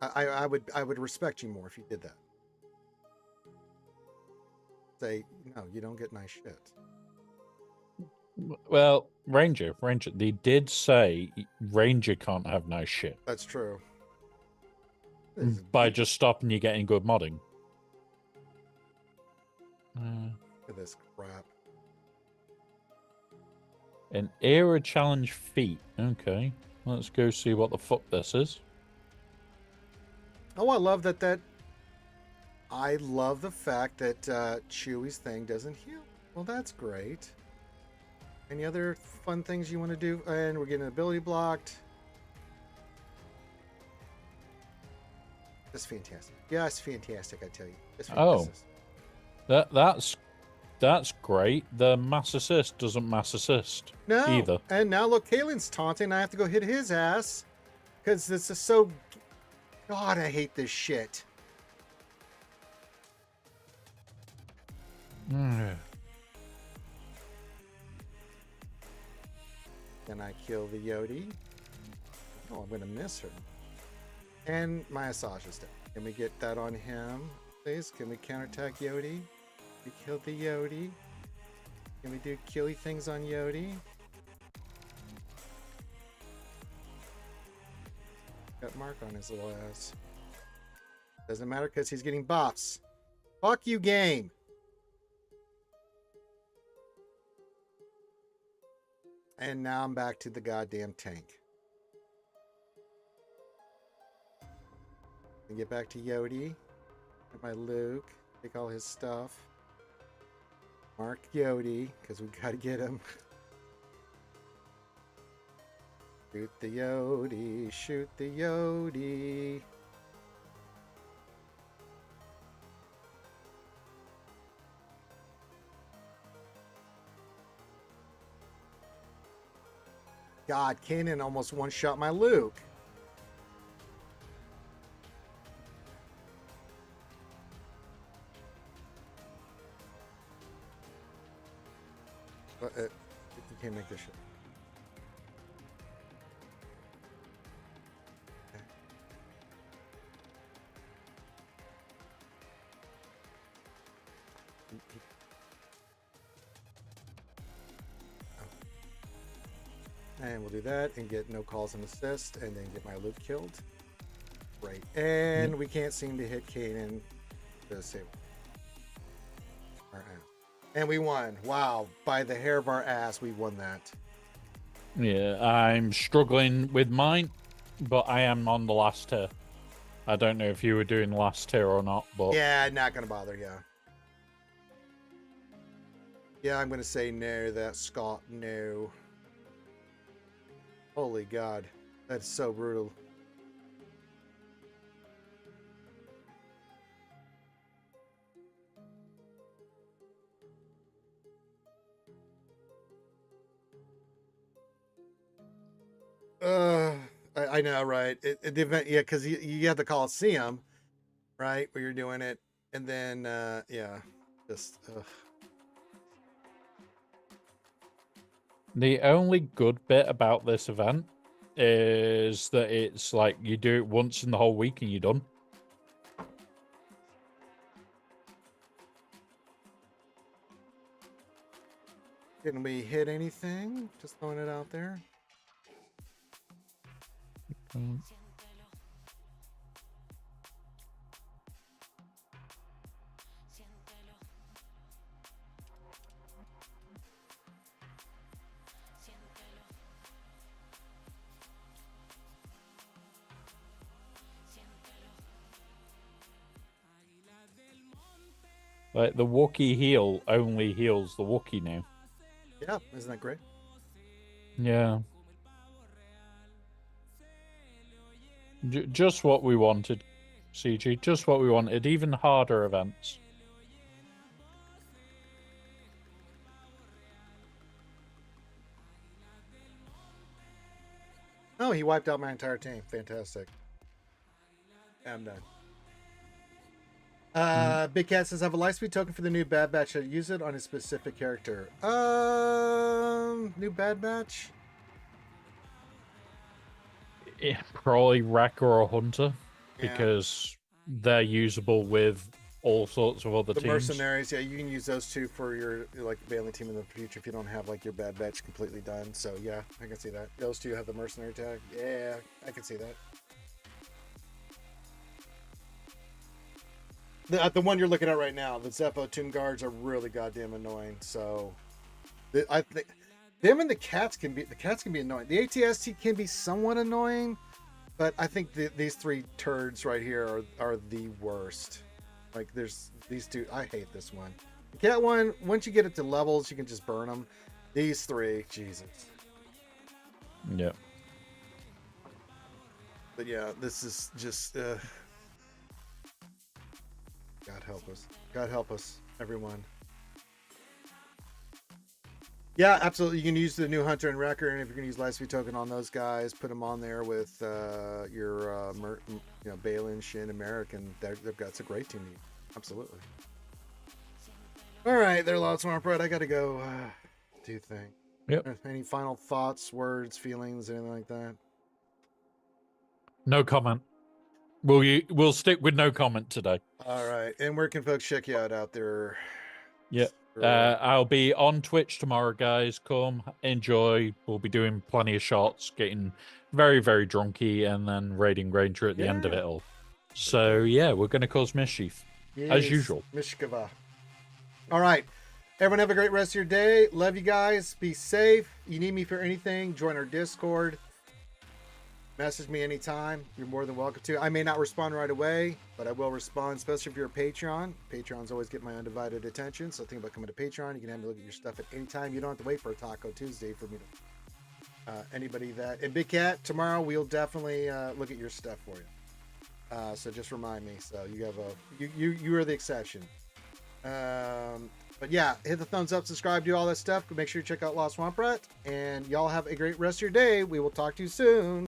I would respect you more if you did that. Say no, you don't get nice shit. Well, Ranger, they did say Ranger can't have nice shit. That's true. By just stopping you getting good modding. Look at this crap. An era challenge feat. Okay, let's go see what the fuck this is. Oh, I love that. I love the fact that Chewie's thing doesn't heal. Well, that's great. Any other fun things you want to do? And we're getting an ability blocked. That's fantastic. Yeah, it's fantastic, I tell you. It's fantastic. That's great. The mass assist doesn't mass assist either. And now look, Kalen's taunting. I have to go hit his ass because this is so. God, I hate this shit. Can I kill the Yodi? Oh, I'm gonna miss her. And my Asajj is dead. Can we get that on him, please? Can we counterattack Yodi? We killed the Yodi. Can we do killy things on Yodi? Got Mark on his little ass. Doesn't matter because he's getting buffs. Fuck you, game. And now I'm back to the goddamn tank. And get back to Yodi. Get my Luke. Take all his stuff. Mark Yodi, because we gotta get him. Shoot the Yodi. Shoot the Yodi. God, Kanan almost one-shot my Luke. But you can't make this shit. And we'll do that and get no calls and assist and then get my Luke killed. Right. And we can't seem to hit Kanan to save our ass. And we won. Wow. By the hair of our ass, we won that. Yeah, I'm struggling with mine, but I am on the last tier. I don't know if you were doing the last tier or not, but... Yeah, not going to bother, yeah. Yeah, I'm going to say no, that Scott, no. Holy God, that's so brutal. I know, right? The event, yeah, because you have the Coliseum, right, where you're doing it, and then, yeah, just, ugh. The only good bit about this event is that it's like you do it once in the whole week and you're done. Can we hit anything? Just throwing it out there. Like the Wookiee heal only heals the Wookiee now. Yeah, isn't that great? Yeah. Just what we wanted, CG. Just what we wanted. Even harder events. Oh, he wiped out my entire team. Fantastic. I'm done. Big Cat says, I have a Lightspeed token for the new Bad Batch. Should I use it on a specific character? New Bad Batch? Yeah, probably Wrecker or Hunter, Yeah. because they're usable with all sorts of other The teams. mercenaries, yeah, you can use those two for your like bailing team in the future if you don't have like your Bad Batch completely done. So yeah, I can see that. Those two have the mercenary tag. Yeah, I can see that. The one you're looking at right now, the Zeppo Tomb Guards are really goddamn annoying. So I think them and the cats can be annoying. The ATST can be somewhat annoying, but I think these three turds right here are the worst. Like there's these two. I hate this one. The cat one. Once you get it to levels, you can just burn them. These three, Jesus. Yeah. But yeah, this is just. God help us. God help us, everyone. Yeah, absolutely. You can use the new Hunter and Wrecker, and if you're going to use Lightspeed token on those guys, put them on there with your Balin, Shin, American. That's a great team to use. Absolutely. All right, there, lots more, Brett. I got to go do thing. Yep. Any final thoughts, words, feelings, anything like that? No comment. We'll stick with no comment today. All right, and where can folks check you out there? Yeah. I'll be on Twitch tomorrow, guys. Come enjoy. We'll be doing plenty of shots, getting very, very drunky, and then raiding Ranger at the end of it all. So yeah, we're going to cause mischief as usual. Mishkava. All right, everyone have a great rest of your day. Love you guys. Be safe. You need me for anything, join our Discord. Message me anytime. You're more than welcome to. I may not respond right away, but I will respond, especially if you're a Patreon. Patrons always get my undivided attention, so think about coming to Patreon. You can have me look at your stuff at any time. You don't have to wait for a Taco Tuesday for me to... anybody that... And Big Cat, tomorrow we'll definitely look at your stuff for you. So just remind me. So you have a... You are the exception. But yeah, hit the thumbs up, subscribe, do all that stuff. Make sure you check out Lost Swamp Rat. And y'all have a great rest of your day. We will talk to you soon.